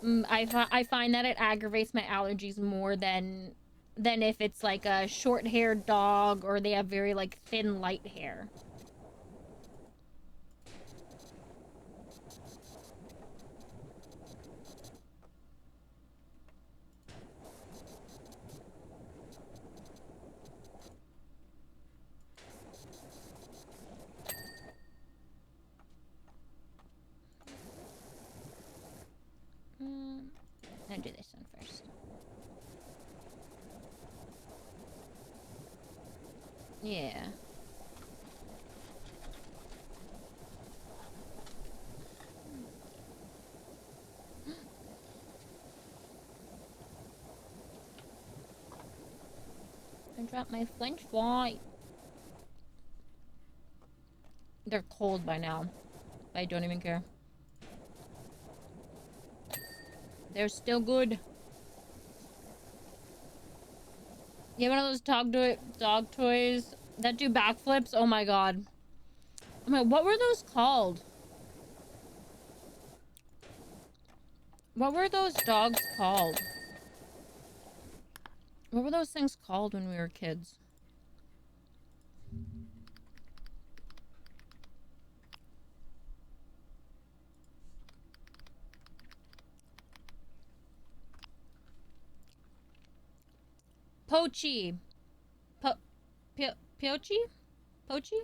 I find that it aggravates my allergies more than if it's like a short-haired dog or they have very, like, thin, light hair. I'll do this one first. Yeah. I dropped my French fry. They're cold by now. I don't even care. They're still good. You have one of those dog toys that do backflips? Oh my god. I mean, what were those called? What were those dogs called? What were those things called when we were kids? Pochi. Piochi? Pochi?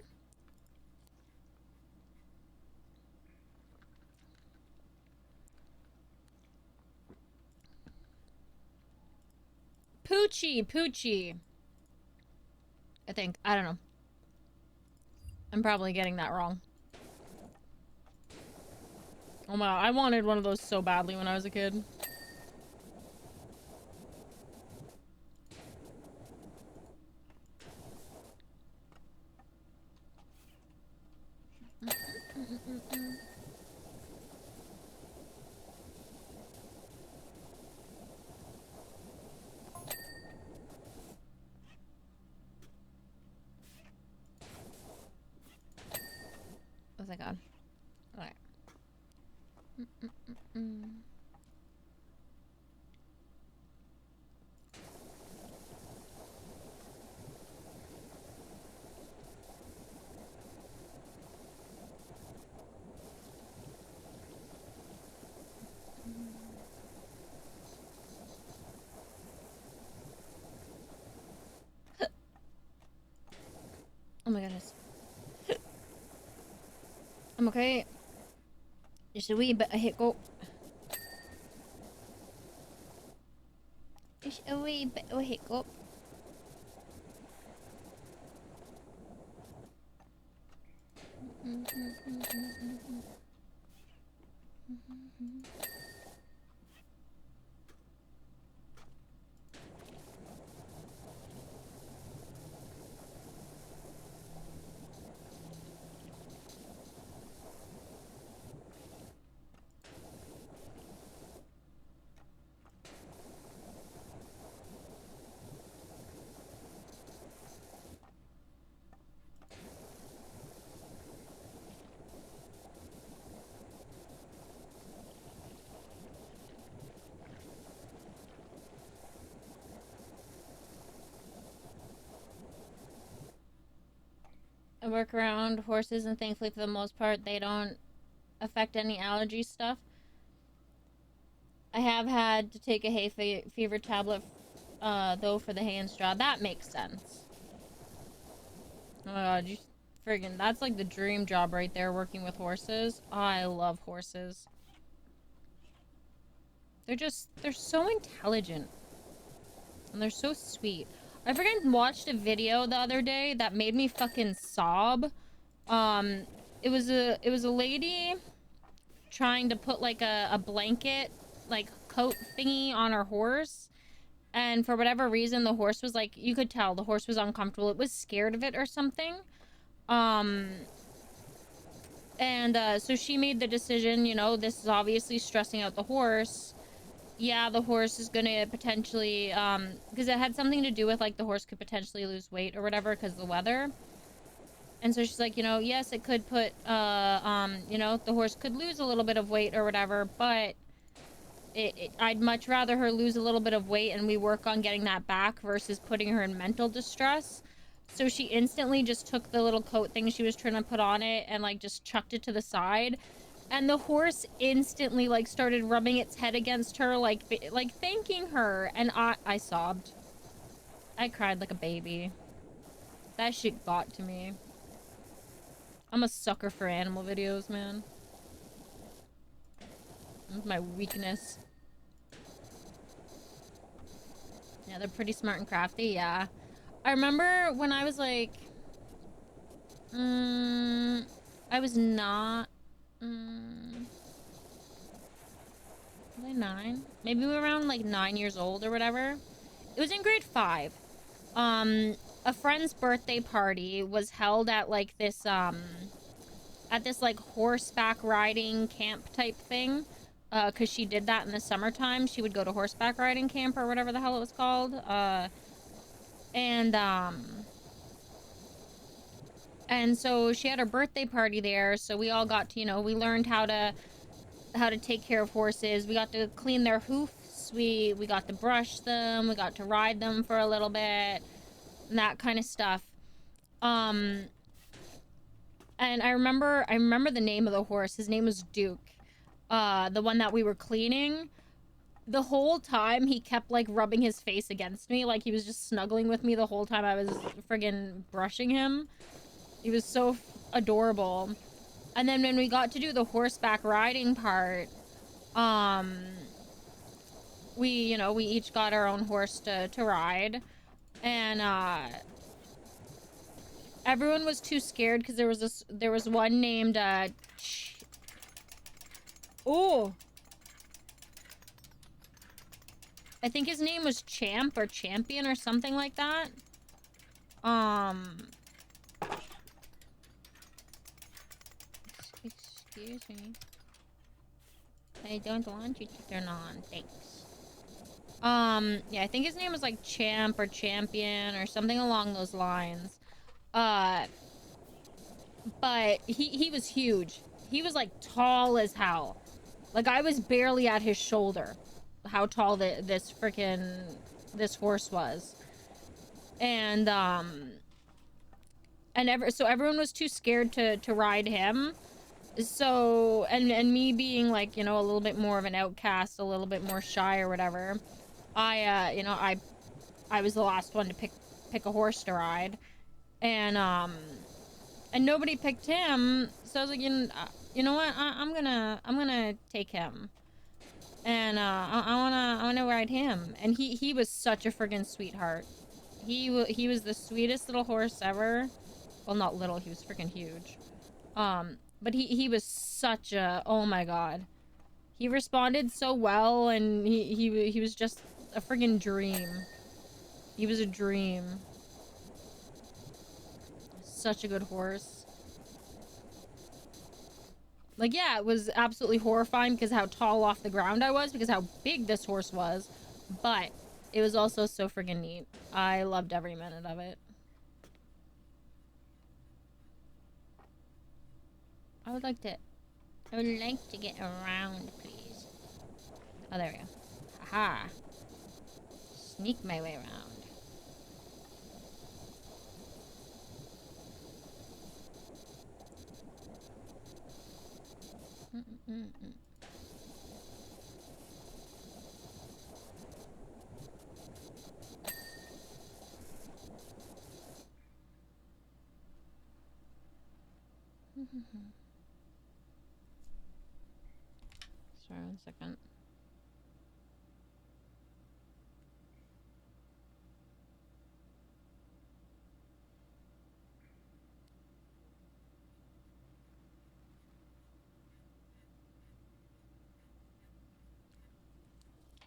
Poochie. I think. I don't know. I'm probably getting that wrong. Oh my god, I wanted one of those so badly when I was a kid. Oh my god. Alright. Oh my goodness. I'm okay. Just a wee bit of hiccup. Just a wee bit of hiccup. I work around horses, and thankfully for the most part they don't affect any allergy stuff. I have had to take a hay fever tablet though for the hay and straw. That makes sense. Oh my god, you friggin' that's like the dream job right there, working with horses. I love horses. They're so intelligent. And they're so sweet. I freaking watched a video the other day that made me fucking sob. It was a lady trying to put like a blanket, like coat thingy on her horse. And for whatever reason, the horse was like, you could tell the horse was uncomfortable. It was scared of it or something. So she made the decision, you know, this is obviously stressing out the horse. Yeah, the horse is gonna potentially, because it had something to do with, like, the horse could potentially lose weight or whatever because of the weather. And so she's like, you know, yes, it could put, you know, the horse could lose a little bit of weight or whatever, but I'd much rather her lose a little bit of weight and we work on getting that back versus putting her in mental distress. So she instantly just took the little coat thing she was trying to put on it and, like, just chucked it to the side. And the horse instantly, like, started rubbing its head against her, like thanking her. And I sobbed. I cried like a baby. That shit got to me. I'm a sucker for animal videos, man. That's my weakness. Yeah, they're pretty smart and crafty, yeah. I remember when I was like... I was not... was I 9? Maybe we were around like 9 years old or whatever. It was in grade 5. A friend's birthday party was held at like this like horseback riding camp type thing. Cause she did that in the summertime. She would go to horseback riding camp or whatever the hell it was called. And so she had her birthday party there, so we all got to, you know, we learned how to take care of horses. We got to clean their hoofs. We got to brush them. We got to ride them for a little bit. And that kind of stuff. And I remember the name of the horse. His name was Duke. The one that we were cleaning. The whole time he kept like rubbing his face against me, like he was just snuggling with me the whole time I was friggin' brushing him. He was so adorable. And then when we got to do the horseback riding part, we, you know, we each got our own horse to ride. And everyone was too scared because there was one named oh, I think his name was Champ or Champion or something like that. Excuse me. I don't want you to turn on. Thanks. Yeah, I think his name was like Champ or Champion or something along those lines. But he was huge. He was like tall as hell. Like I was barely at his shoulder. How tall this horse was. And so everyone was too scared to ride him. So and me being like, you know, a little bit more of an outcast, a little bit more shy or whatever, you know, I was the last one to pick a horse to ride. And nobody picked him, so I was like, you know what, I'm gonna take him. And I wanna ride him. And he was such a friggin' sweetheart. He was the sweetest little horse ever. Well, not little, he was freaking huge. But he was such a, oh my god. He responded so well, and he was just a friggin' dream. He was a dream. Such a good horse. Like, yeah, it was absolutely horrifying because how tall off the ground I was, because how big this horse was. But it was also so friggin' neat. I loved every minute of it. I would like to get around, please. Oh, there we go. Haha. Sneak my way around. Sorry, 1 second.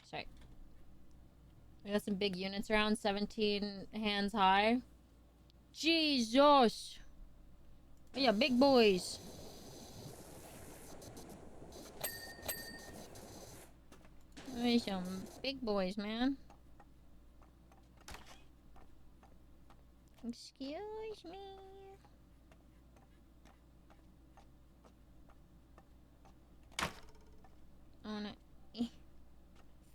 Sorry. We got some big units around, 17 hands high. Jesus! Yeah, big boys. There's some big boys, man. Excuse me. Oh no.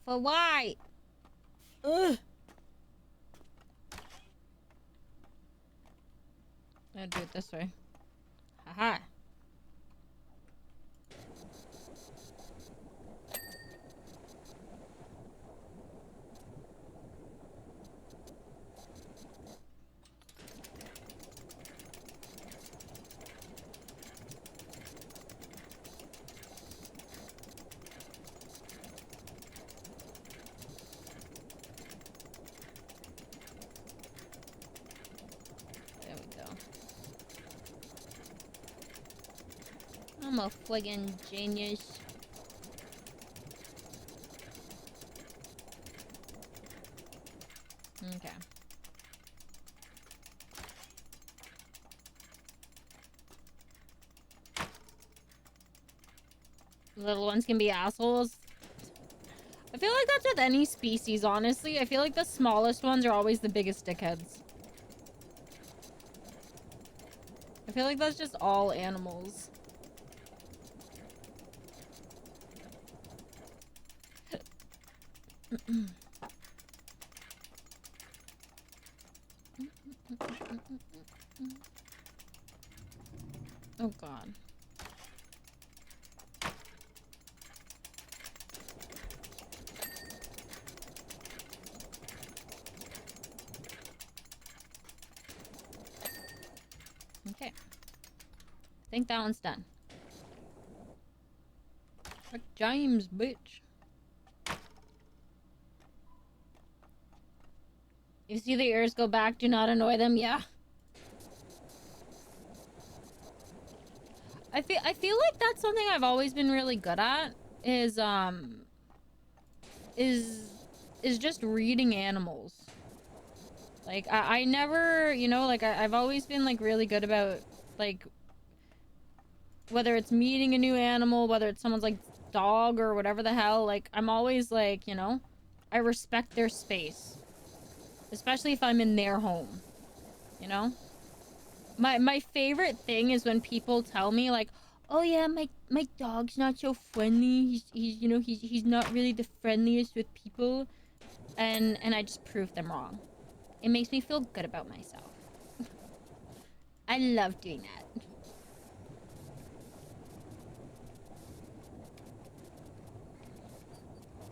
For why? Ugh. I'll do it this way. Haha. I'm a friggin' genius. Okay. Little ones can be assholes. I feel like that's with any species, honestly. I feel like the smallest ones are always the biggest dickheads. I feel like that's just all animals. Oh god. Okay. I think that one's done. James, bitch. You see the ears go back, do not annoy them. Yeah. I feel like that's something I've always been really good at is just reading animals. Like I never, you know, like I've always been like really good about like whether it's meeting a new animal, whether it's someone's like dog or whatever the hell, like I'm always like, you know, I respect their space. Especially if I'm in their home. You know? My favorite thing is when people tell me like, "Oh yeah, my dog's not so friendly. He's you know, he's not really the friendliest with people." And I just prove them wrong. It makes me feel good about myself. I love doing that.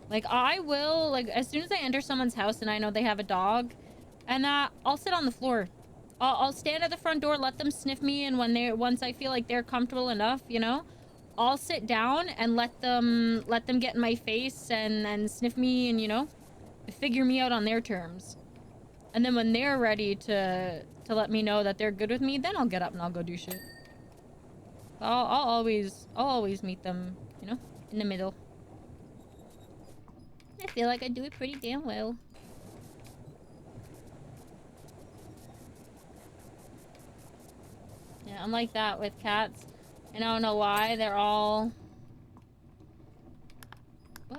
Like I will, like as soon as I enter someone's house and I know they have a dog, and I'll sit on the floor. I'll stand at the front door, let them sniff me, and once I feel like they're comfortable enough, you know, I'll sit down and let them get in my face and sniff me and, you know, figure me out on their terms. And then when they're ready to let me know that they're good with me, then I'll get up and I'll go do shit. I'll always meet them, you know, in the middle. I feel like I do it pretty damn well. Yeah, I'm like that with cats. And I don't know why, they're all... I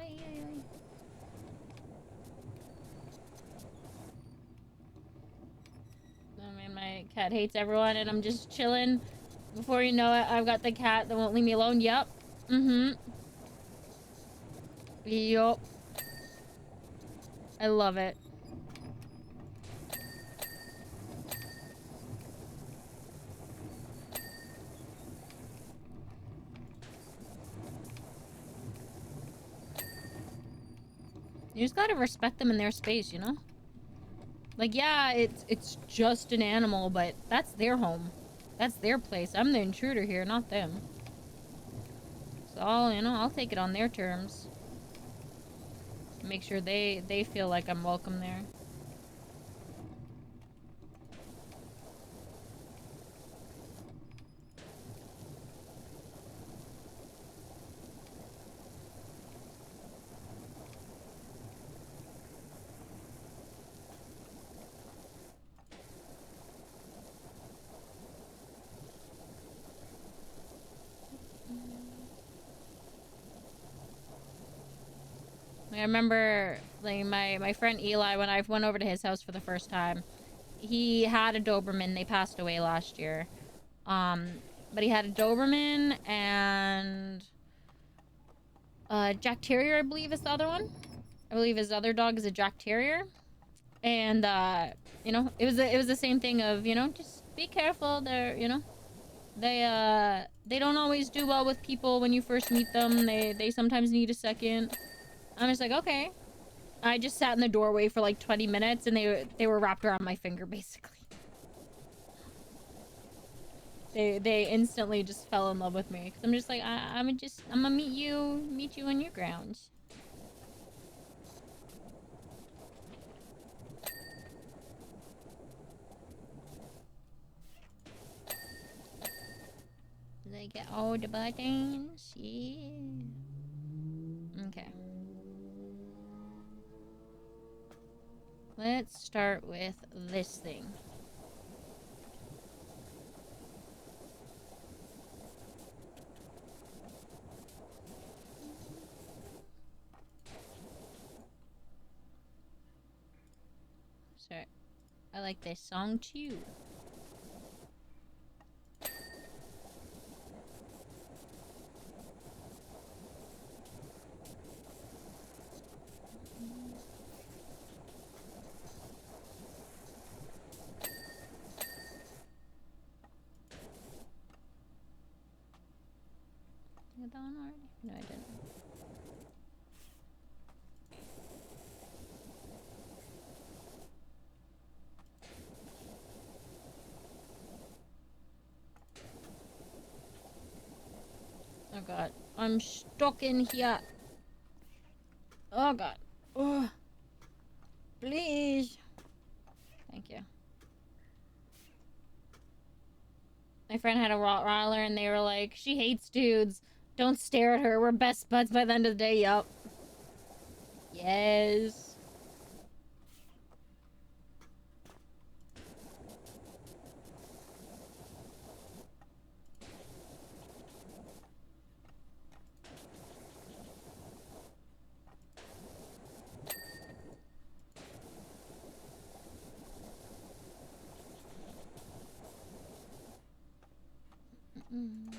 mean, my cat hates everyone and I'm just chilling. Before you know it, I've got the cat that won't leave me alone. Yup. Mm-hmm. Yup. I love it. You just gotta respect them in their space, you know? Like, yeah, it's just an animal, but that's their home. That's their place. I'm the intruder here, not them. So I'll take it on their terms. Make sure they feel like I'm welcome there. I remember, like, my friend Eli, when I went over to his house for the first time, he had a Doberman. They passed away last year. But he had a Doberman and Jack Terrier, I believe is the other one. I believe his other dog is a Jack Terrier. And, you know, it was the same thing of, you know, just be careful. They're, you know, they don't always do well with people when you first meet them. They sometimes need a second. I'm just like, okay. I just sat in the doorway for like 20 minutes and they were wrapped around my finger, basically. They instantly just fell in love with me. Cause I'm just like, I'm gonna meet you on your grounds. Did I get all the buttons? Yeah. Okay. Let's start with this thing. So, I like this song too. god. I'm stuck in here. Oh god. Oh. Please. Thank you. My friend had a Rottweiler and they were like, she hates dudes. Don't stare at her. We're best buds by the end of the day. Yup. Yes. Mm.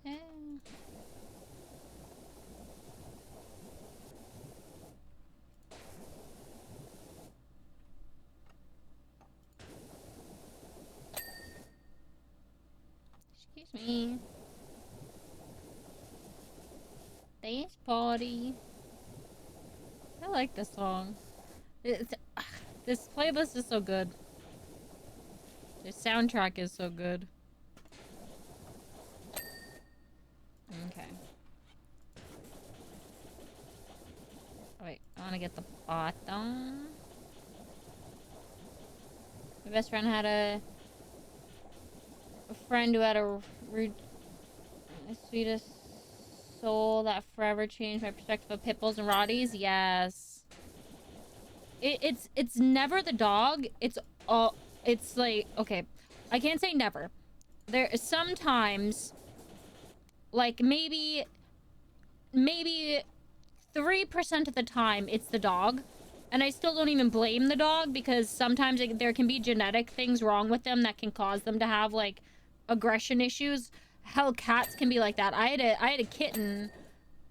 Yeah. Excuse me. Dance party. I like this song. This playlist is so good. The soundtrack is so good. Okay. Oh, wait, I want to get the bottom. My best friend had a friend who had the sweetest soul that forever changed my perspective of pit bulls and Rotties. Yes. It's never the dog. It's all. It's like, okay, I can't say never. There sometimes, like maybe 3% of the time it's the dog, and I still don't even blame the dog because sometimes there can be genetic things wrong with them that can cause them to have like aggression issues. Hell, cats can be like that. I had a kitten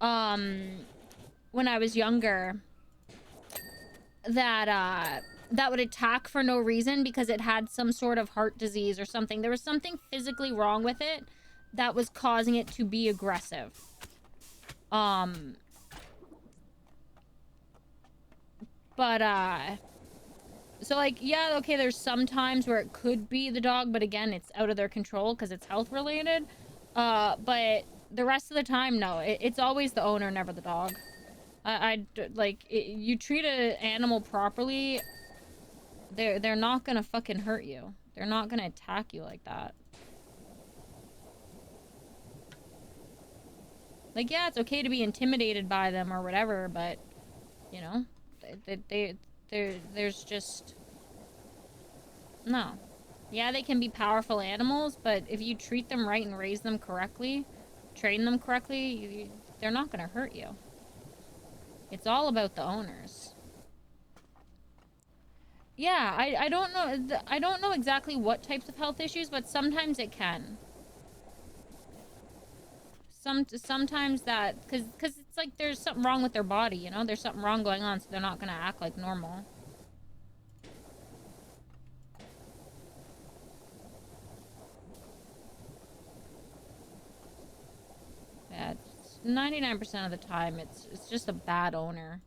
when I was younger that would attack for no reason because it had some sort of heart disease or something. There was something physically wrong with it that was causing it to be aggressive. So like, yeah, okay, there's some times where it could be the dog, but again, it's out of their control because it's health related. But the rest of the time, no, it's always the owner, never the dog. You treat an animal properly, they're not gonna fucking hurt you. They're not gonna attack you like that. Like, yeah, it's okay to be intimidated by them or whatever, but, you know, there's just... No. Yeah, they can be powerful animals, but if you treat them right and raise them correctly, train them correctly, they're not gonna hurt you. It's all about the owners. Yeah, I don't know. I don't know exactly what types of health issues, but sometimes it can. Sometimes that, because it's like there's something wrong with their body, you know? There's something wrong going on, so they're not gonna act like normal. Yeah, 99% of the time, it's just a bad owner.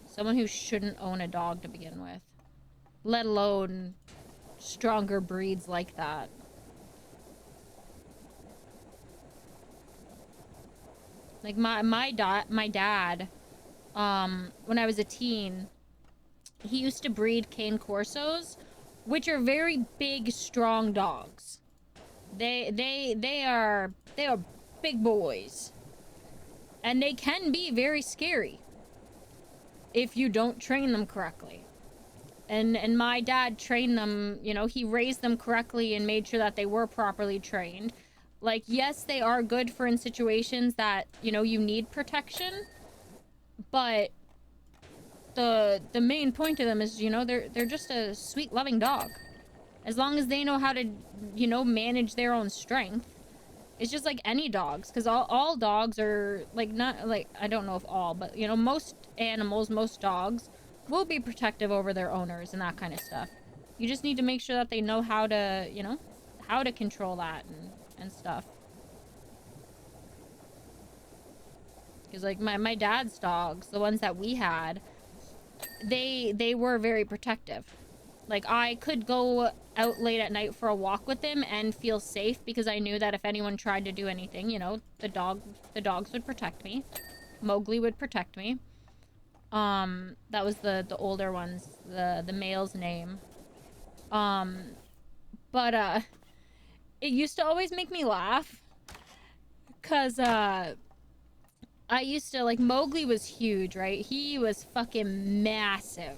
Someone who shouldn't own a dog to begin with. Let alone stronger breeds like that. Like my dad, when I was a teen, he used to breed cane corsos, which are very big, strong dogs. They are big boys, and they can be very scary if you don't train them correctly. And my dad trained them, you know, he raised them correctly and made sure that they were properly trained. Like, yes, they are good for in situations that, you know, you need protection, but the main point of them is, you know, they're just a sweet, loving dog. As long as they know how to, you know, manage their own strength. It's just like any dogs, because all dogs are, like, not, like, I don't know if all, but, you know, most animals, most dogs will be protective over their owners and that kind of stuff. You just need to make sure that they know how to, you know, how to control that and stuff. Because, like, my dad's dogs, the ones that we had, they were very protective. Like, I could go out late at night for a walk with him and feel safe because I knew that if anyone tried to do anything, you know, the dogs would protect me. Mowgli would protect me. That was the older ones, the male's name. But it used to always make me laugh cuz I used to, like, Mowgli was huge, right? He was fucking massive.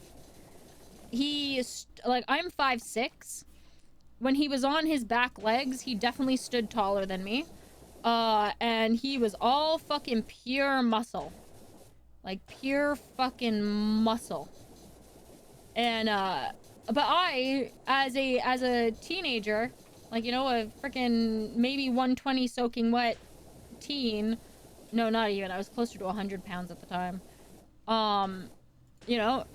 Like, I'm 5'6". When he was on his back legs, he definitely stood taller than me. And he was all fucking pure muscle. Like, pure fucking muscle. And, but I, as a teenager, like, you know, a freaking maybe 120 soaking wet teen. No, not even. I was closer to 100 pounds at the time. You know,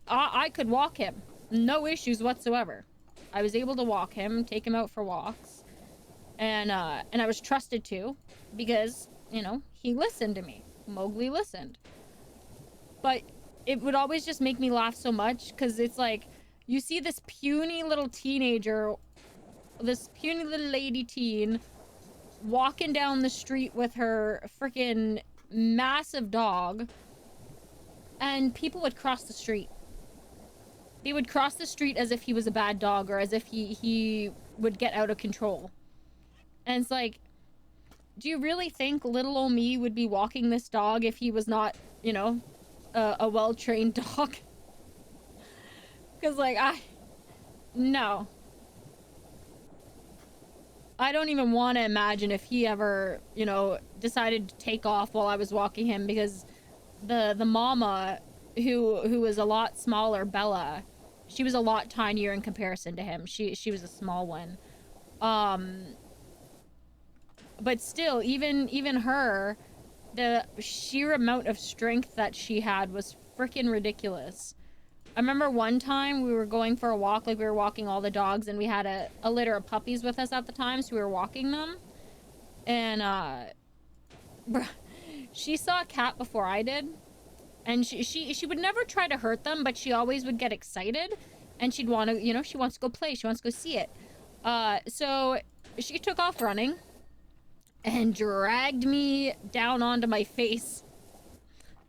I could walk him. No issues whatsoever. I was able to walk him, take him out for walks. And I was trusted to because, you know, he listened to me. Mowgli listened. But it would always just make me laugh so much because it's like, you see this puny little teenager, this puny little lady teen walking down the street with her freaking massive dog, and people would cross the street. They would cross the street as if he was a bad dog or as if he would get out of control. And it's like, do you really think little old me would be walking this dog if he was not, you know, a well-trained dog? Because, like, no. I don't even want to imagine if he ever, you know, decided to take off while I was walking him, because the mama who was a lot smaller, Bella, she was a lot tinier in comparison to him. She was a small one. But still, even her, the sheer amount of strength that she had was freaking ridiculous. I remember one time we were going for a walk, like we were walking all the dogs, and we had a litter of puppies with us at the time, so we were walking them. And, she saw a cat before I did. And she would never try to hurt them, but she always would get excited. And she'd want to, you know, she wants to go play. She wants to go see it. So she took off running and dragged me down onto my face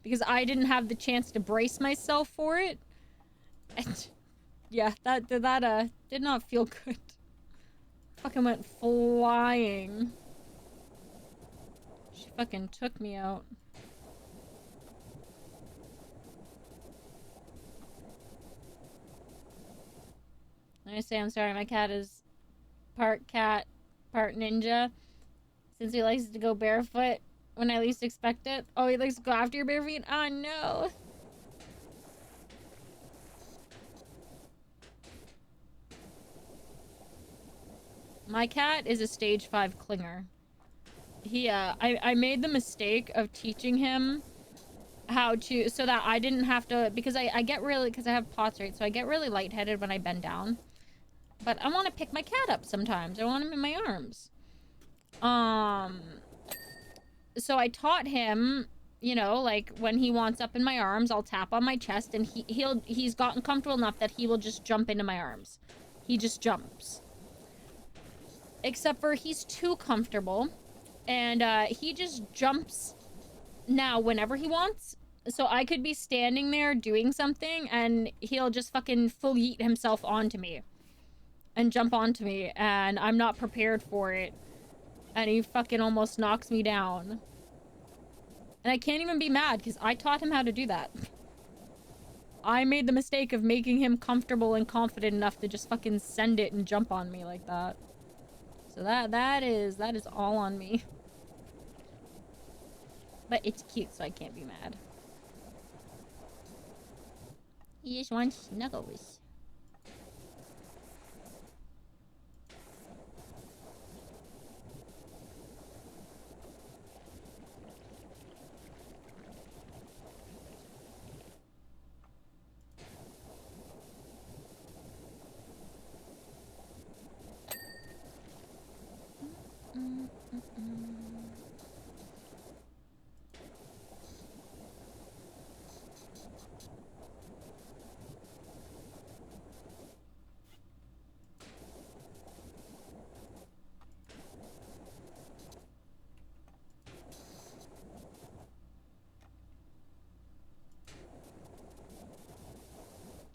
because I didn't have the chance to brace myself for it. And yeah, that did not feel good. Fucking went flying. She fucking took me out. I say I'm sorry, my cat is part cat, part ninja. Since he likes to go barefoot when I least expect it. Oh, he likes to go after your bare feet? Oh, no. My cat is a stage 5 clinger. He, I made the mistake of teaching him how to, so that I didn't have to, because I get really, because I have POTS, right? So I get really lightheaded when I bend down. But I want to pick my cat up sometimes. I want him in my arms. So I taught him, you know, like, when he wants up in my arms, I'll tap on my chest, and he's gotten comfortable enough that he will just jump into my arms. He just jumps. Except for he's too comfortable, and he just jumps now whenever he wants. So I could be standing there doing something, and he'll just fucking full yeet himself onto me. And jump onto me, and I'm not prepared for it. And he fucking almost knocks me down. And I can't even be mad, because I taught him how to do that. I made the mistake of making him comfortable and confident enough to just fucking send it and jump on me like that. So that is all on me. But it's cute, so I can't be mad. He just wants snuggles.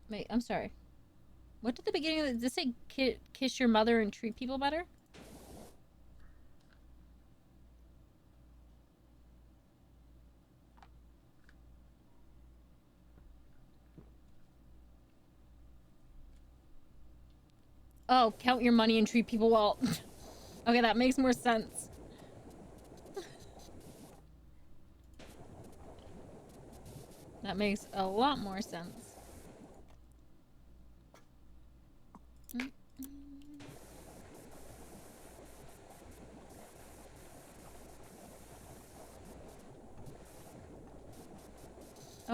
Wait, I'm sorry. What did the beginning of did this say kiss your mother and treat people better? Oh, count your money and treat people well. Okay, that makes more sense. That makes a lot more sense.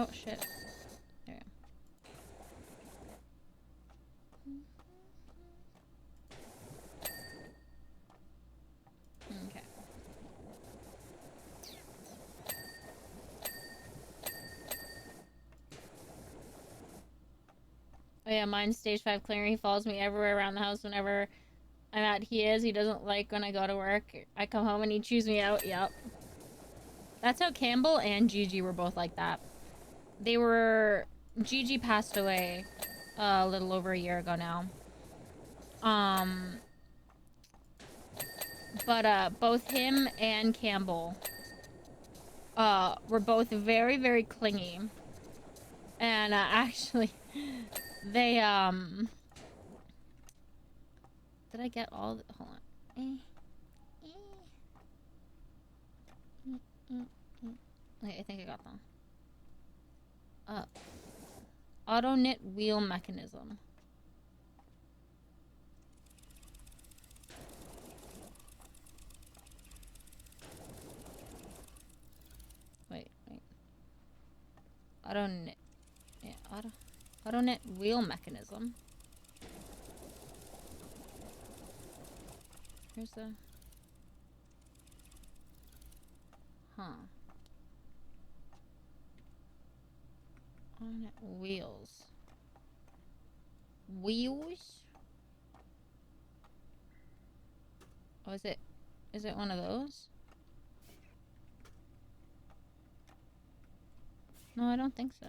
Oh, shit. There. Okay. Oh yeah, mine's stage 5 cleaner. He follows me everywhere around the house whenever I'm at he doesn't like when I go to work. I come home and he chews me out. Yep. That's how Campbell and Gigi were both like that. Gigi passed away a little over a year ago now. But both him and Campbell were both very, very clingy. And actually, they did I get all the, hold on. Okay, I think I got them. Auto knit wheel mechanism. Wait. Auto knit. Yeah, auto knit wheel mechanism. Here's the. Huh. Auto knit wheels. Wheels? Oh, is it one of those? No, I don't think so.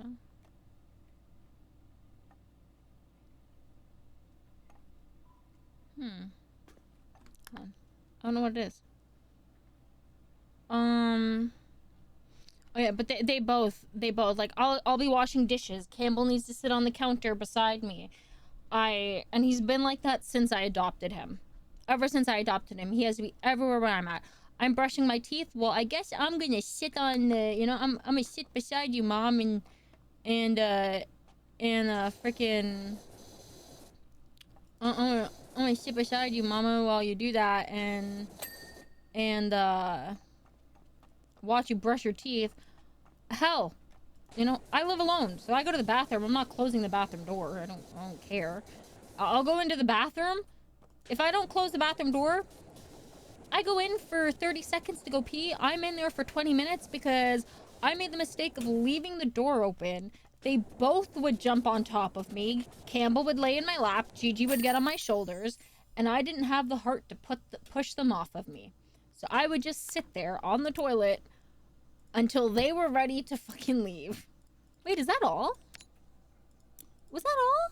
I don't know what it is. Oh yeah, but they both like I'll be washing dishes. Campbell needs to sit on the counter beside me. And he's been like that since I adopted him. Ever since I adopted him, he has to be everywhere where I'm at. I'm brushing my teeth. Well, I guess I'm gonna sit on the, I'm gonna sit beside you, Mom, and freaking. I'm gonna sit beside you, Mama, while you do that, and watch you brush your teeth. Hell, I live alone, so I go to the bathroom. I'm not closing the bathroom door. I don't care. I'll go into the bathroom. If I don't close the bathroom door, I go in for 30 seconds to go pee. I'm in there for 20 minutes because I made the mistake of leaving the door open. They both would jump on top of me. Campbell would lay in my lap. Gigi would get on my shoulders. And I didn't have the heart to push them off of me. So I would just sit there on the toilet until they were ready to fucking leave. Wait, is that all? Was that all?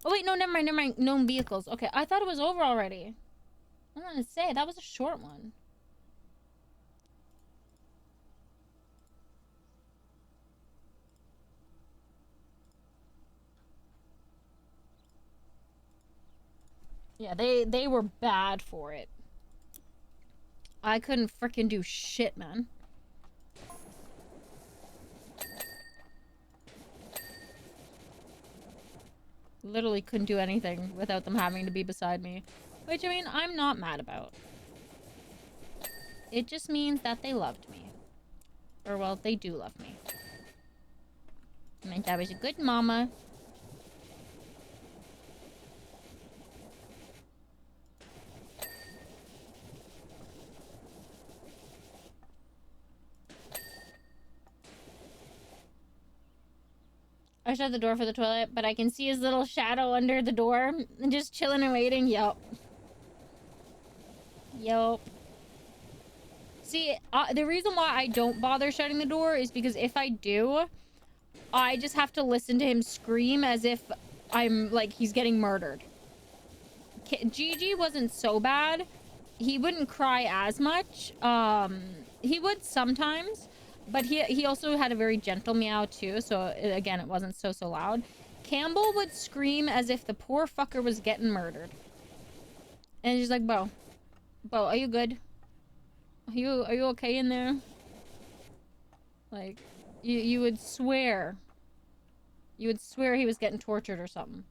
Oh wait, no, never mind. Known vehicles. Okay, I thought it was over already. I was gonna say, that was a short one. Yeah, they were bad for it. I couldn't frickin' do shit, man. Literally couldn't do anything without them having to be beside me. Which, I mean, I'm not mad about. It just means that they loved me. Or, well, they do love me. It meant I was a good mama. I shut the door for the toilet, but I can see his little shadow under the door and just chilling and waiting. Yup. Yup. See, the reason why I don't bother shutting the door is because if I do, I just have to listen to him scream as if I'm, like, he's getting murdered. Gigi wasn't so bad. He wouldn't cry as much. He would sometimes, but he also had a very gentle meow too, so again, it wasn't so loud. Campbell would scream as if the poor fucker was getting murdered. And he's like, Bo, are you good? Are you okay in there? Like, you would swear. You would swear he was getting tortured or something.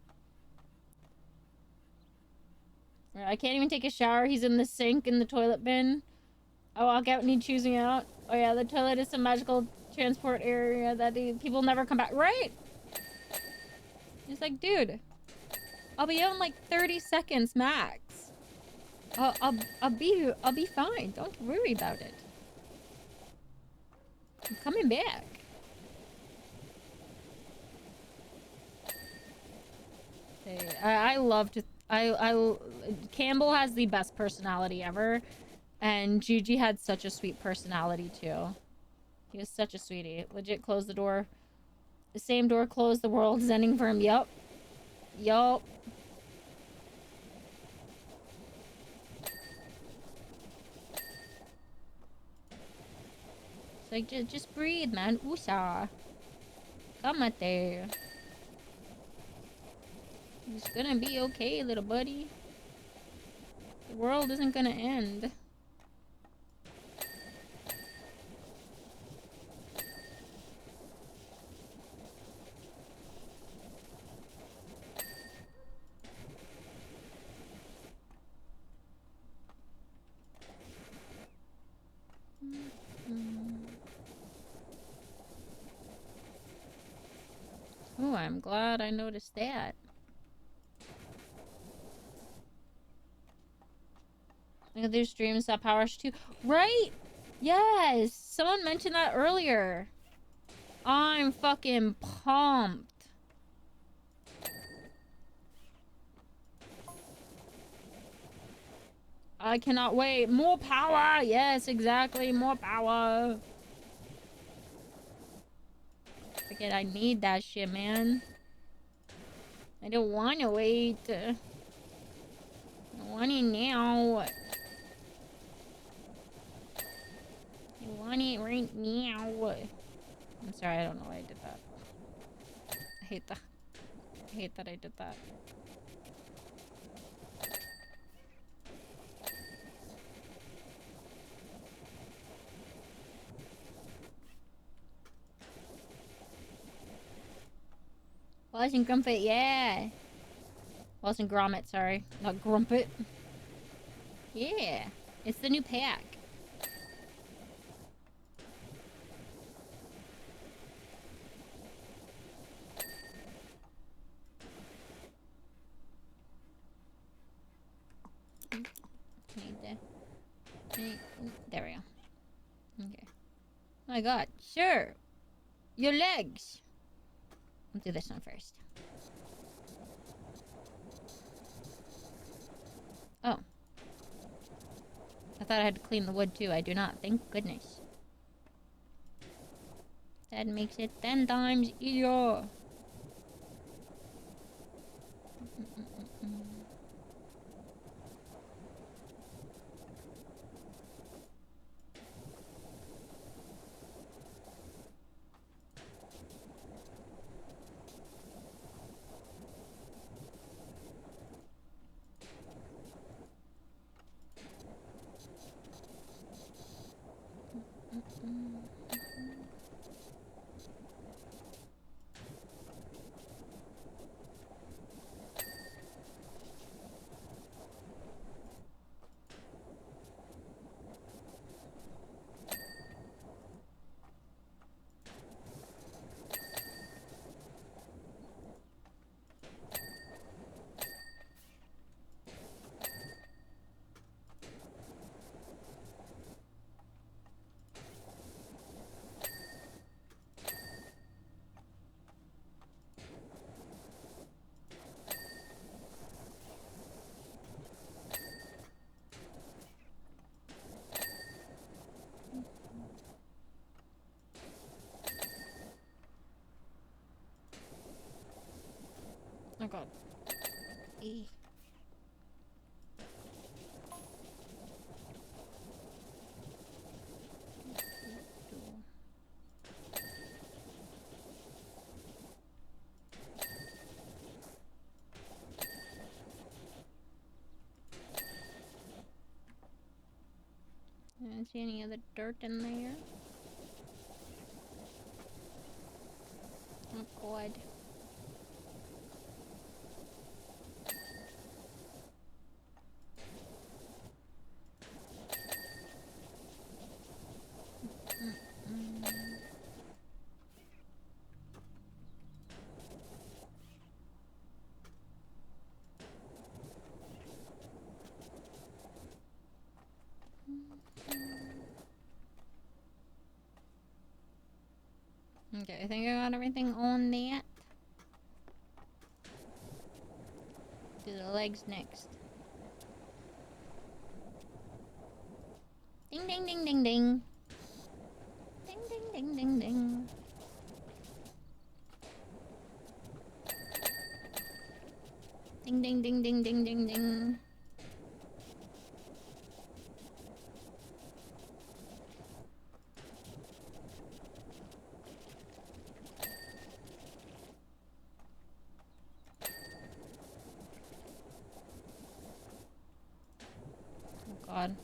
I can't even take a shower. He's in the sink in the toilet bin. I walk out and he's choosing out. Oh yeah, the toilet is some magical transport area that people never come back. Right? He's like, dude, I'll be out in like 30 seconds max. I'll be fine. Don't worry about it. I'm coming back. I love to. Campbell has the best personality ever, and Gigi had such a sweet personality too. He was such a sweetie. Legit, closed the door. The same door closed. The world's ending for him. Yup. Yup. It's like, just breathe, man. Usa. Come at there. It's gonna be okay, little buddy. The world isn't gonna end. Oh, I'm glad I noticed that. Look at their streams that powers too. Right? Yes! Someone mentioned that earlier. I'm fucking pumped. I cannot wait. More power! Yes, exactly. More power. Forget I need that shit, man. I don't want to wait. I want it now. I want it right now. I'm sorry, I don't know why I did that. I hate that. I hate that I did that. Wallace and Grumpet, yeah. Wallace and Gromit, sorry. Not Grumpet. Yeah. It's the new pack. There we go. Okay. Oh my god. Sure. Your legs. I'll do this one first. Oh. I thought I had to clean the wood too. I do not. Thank goodness. That makes it 10 times easier. god. E. I don't see any other dirt in there. Oh god. Okay, I think I got everything on that. Do the legs next. Ding ding ding ding ding. Ding ding ding ding ding. Ding ding ding ding ding ding ding. Oh god.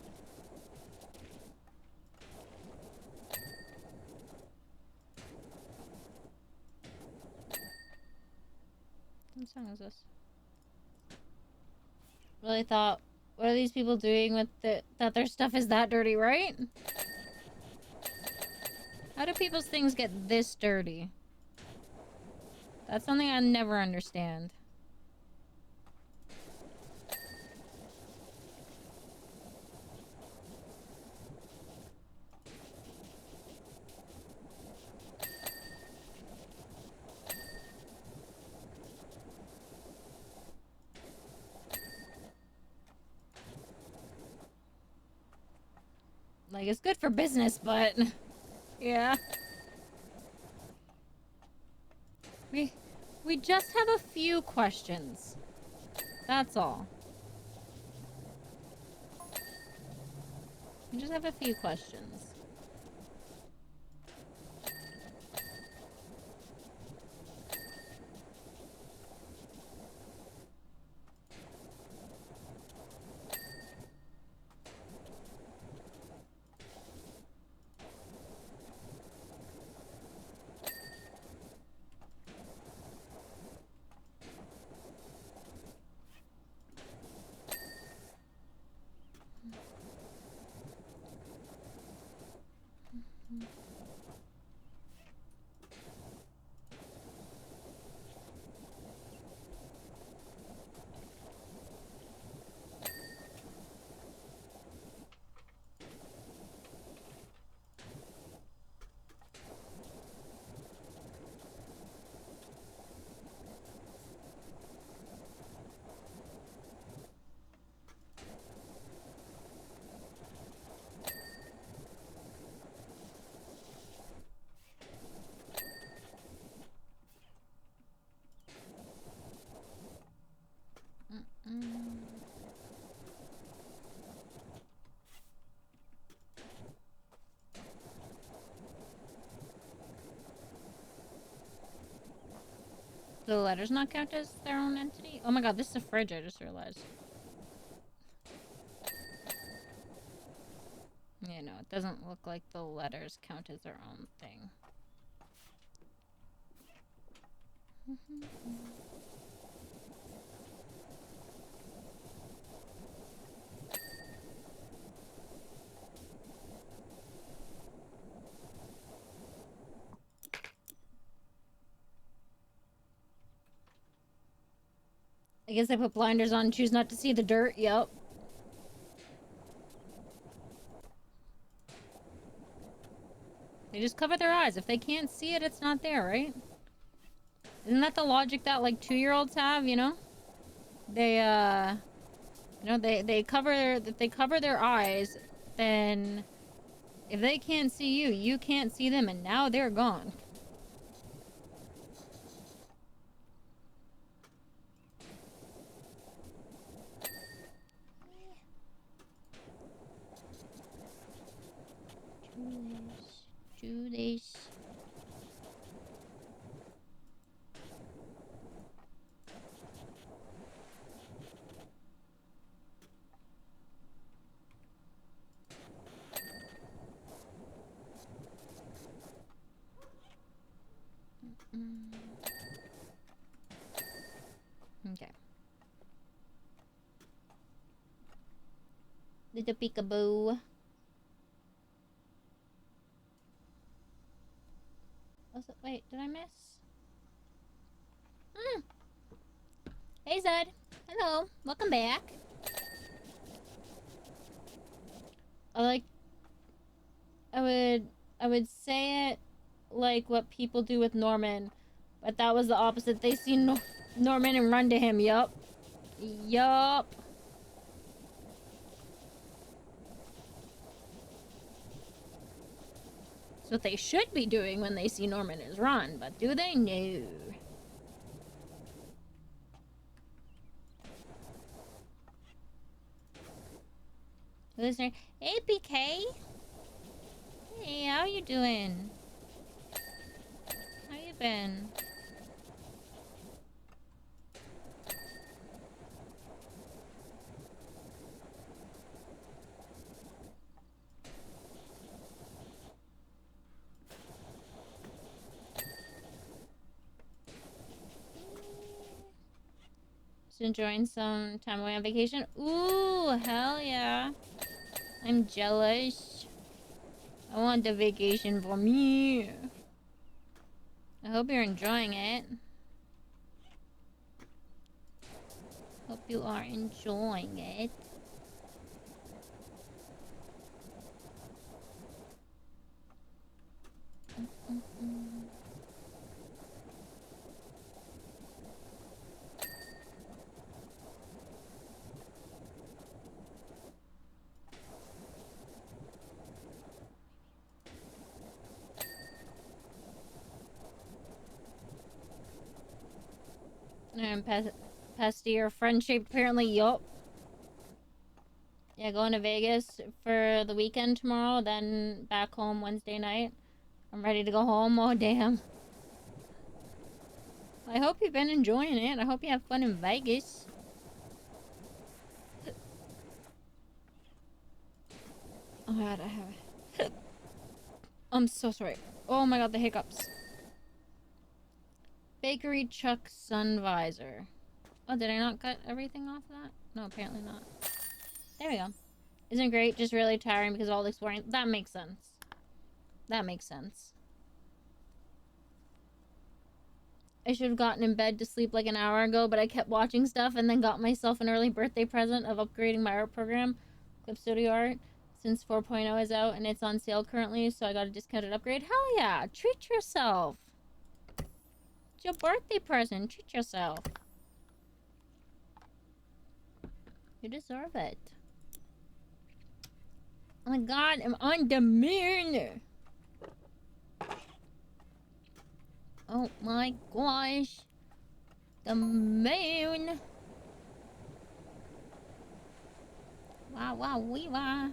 What song is this? Really thought, what are these people doing with that their stuff is that dirty, right? How do people's things get this dirty? That's something I never understand. Like, it's good for business, but... yeah. We just have a few questions. That's all. We just have a few questions. Do the letters not count as their own entity? Oh my god, this is a fridge, I just realized. Yeah, no, it doesn't look like the letters count as their own thing. I guess I put blinders on and choose not to see the dirt. Yep. They just cover their eyes. If they can't see it, it's not there, right? Isn't that the logic that, like, 2-year-olds have, you know? They, you know, they cover if they cover their eyes, then if they can't see you, you can't see them, and now they're gone. Little peekaboo. Also, wait, did I miss? Hmm. Hey Zed. Hello. Welcome back. I would say it like what people do with Norman, but that was the opposite. They see Norman and run to him. Yup. Yup. That's what they should be doing when they see Norman is run, but do they? No. Listener, hey PK. Hey, how you doing? How you been? Just enjoying some time away on vacation. Ooh, hell yeah. I'm jealous. I want the vacation for me. I hope you're enjoying it. Hope you are enjoying it. And Pasty, friend-shaped apparently, yup. Yeah, going to Vegas for the weekend tomorrow, then back home Wednesday night. I'm ready to go home. Oh, damn. I hope you've been enjoying it. I hope you have fun in Vegas. Oh my god, I have... I'm so sorry. Oh my god, the hiccups. Bakery Chuck Sun Visor. Oh, did I not cut everything off of that? No, apparently not. There we go. Isn't great, just really tiring because of all the exploring. That makes sense. That makes sense. I should have gotten in bed to sleep like an hour ago, but I kept watching stuff and then got myself an early birthday present of upgrading my art program, Clip Studio Art, since 4.0 is out and it's on sale currently, so I got a discounted upgrade. Hell yeah! Treat yourself! It's your birthday present. Treat yourself. You deserve it. Oh my god, I'm on the moon! Oh my gosh. The moon! Wow, wow, wee wah.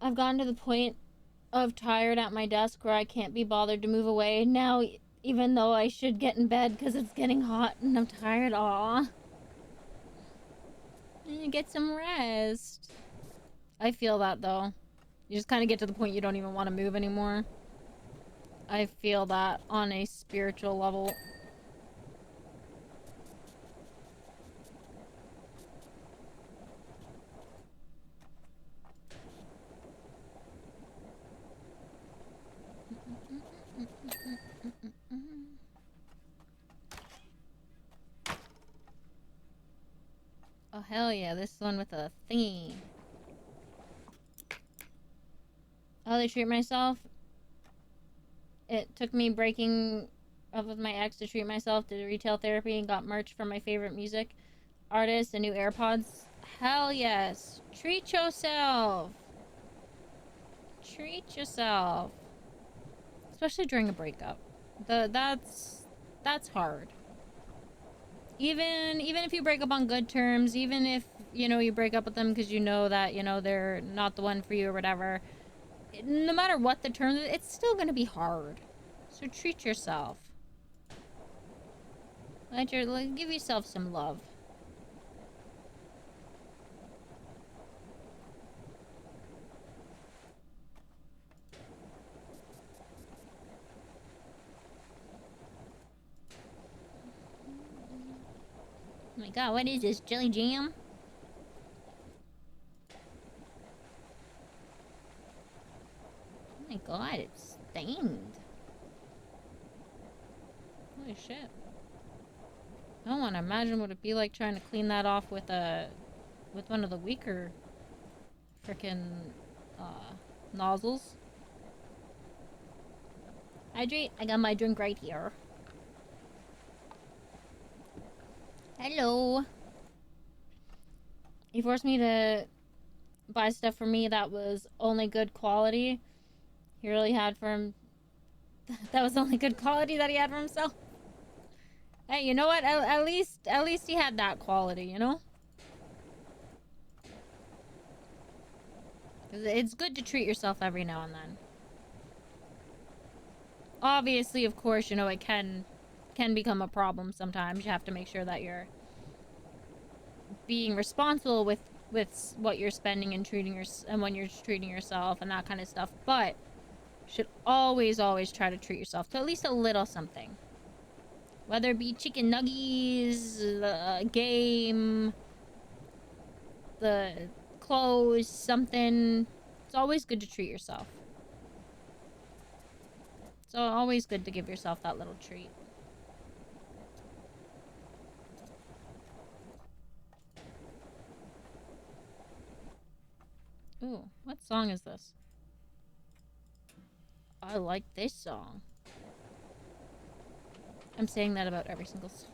I've gotten to the point of tired at my desk where I can't be bothered to move away now, even though I should get in bed because it's getting hot and I'm tired. Aw. Get some rest. I feel that though. You just kind of get to the point you don't even want to move anymore. I feel that on a spiritual level. Oh hell yeah, this one with a thingy. How they treat myself? It took me breaking up with my ex to treat myself to retail therapy and got merch from my favorite music artist and new AirPods. Hell yes. Treat yourself. Treat yourself. Especially during a breakup. That's hard. Even if you break up on good terms, even if, you know, you break up with them because you know that, you know, they're not the one for you or whatever, no matter what the terms, it's still gonna be hard. So treat yourself. Give yourself some love. Oh my god, what is this? Jelly jam? Oh my god, it's stained. Holy shit. I don't want to imagine what it'd be like trying to clean that off with one of the weaker frickin' nozzles. Hydrate? I got my drink right here. Hello. He forced me to buy stuff for me that was only good quality. He really had for him. That was only good quality that he had for himself. Hey, you know what? At least he had that quality, you know? It's good to treat yourself every now and then. Obviously, of course, you know, it can become a problem sometimes. You have to make sure that you're being responsible with what you're spending and and when you're treating yourself and that kind of stuff. But you should always try to treat yourself to at least a little something. Whether it be chicken nuggies, a game, the clothes, something. It's always good to treat yourself. It's always good to give yourself that little treat. Ooh, what song is this? I like this song. I'm saying that about every single song.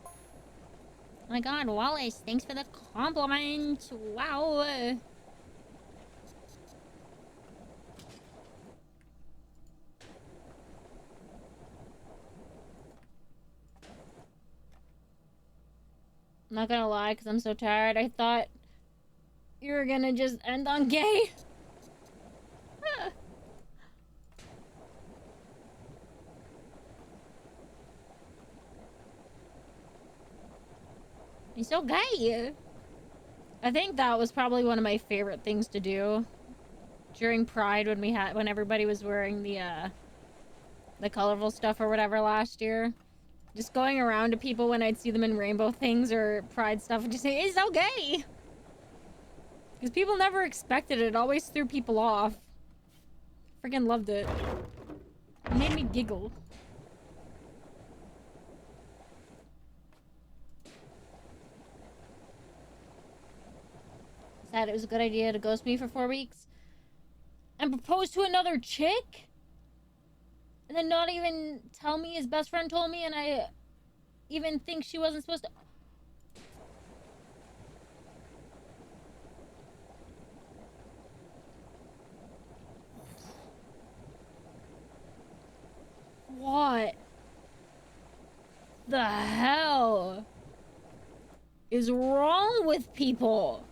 Oh my god, Wallace, thanks for the compliment. Wow. I'm not gonna lie, because I'm so tired. I thought you were gonna just end on gay. He's so gay. I think that was probably one of my favorite things to do during Pride when everybody was wearing the colorful stuff or whatever last year. Just going around to people when I'd see them in rainbow things or Pride stuff and just say, it's so gay! Because people never expected it. It always threw people off. Freaking loved it. It made me giggle. Said it was a good idea to ghost me for 4 weeks. And propose to another chick? And then not even tell me his best friend told me and I even think she wasn't supposed to... What the hell is wrong with people?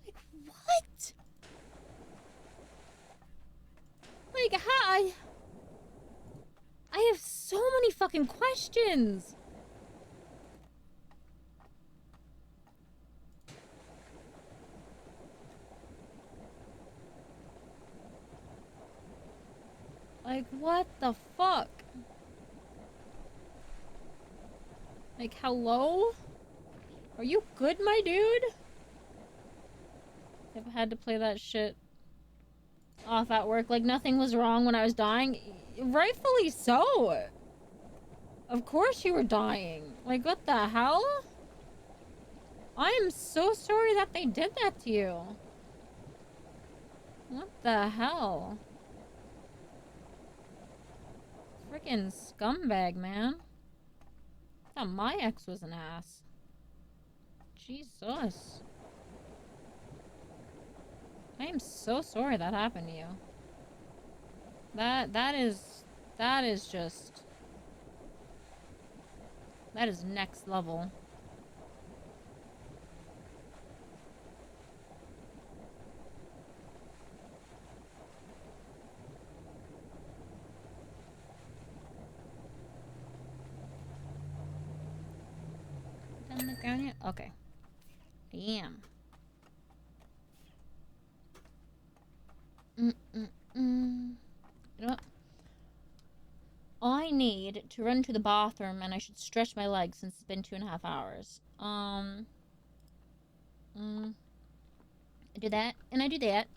Like, what? Like, how? I have so many fucking questions. Like, what the fuck? Like, hello? Are you good, my dude? I've had to play that shit off at work like nothing was wrong when I was dying. Rightfully so. Of course you were dying. Like, what the hell? I am so sorry that they did that to you. What the hell? Freaking scumbag, man. I thought my ex was an ass. Jesus. I am so sorry that happened to you. That is just, that is next level. Down the ground yet? Okay. Damn. You know what? I need to run to the bathroom and I should stretch my legs since it's been 2.5 hours. I do that and I do that.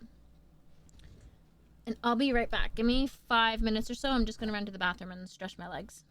And I'll be right back. Give me 5 minutes or so. I'm just gonna run to the bathroom and stretch my legs.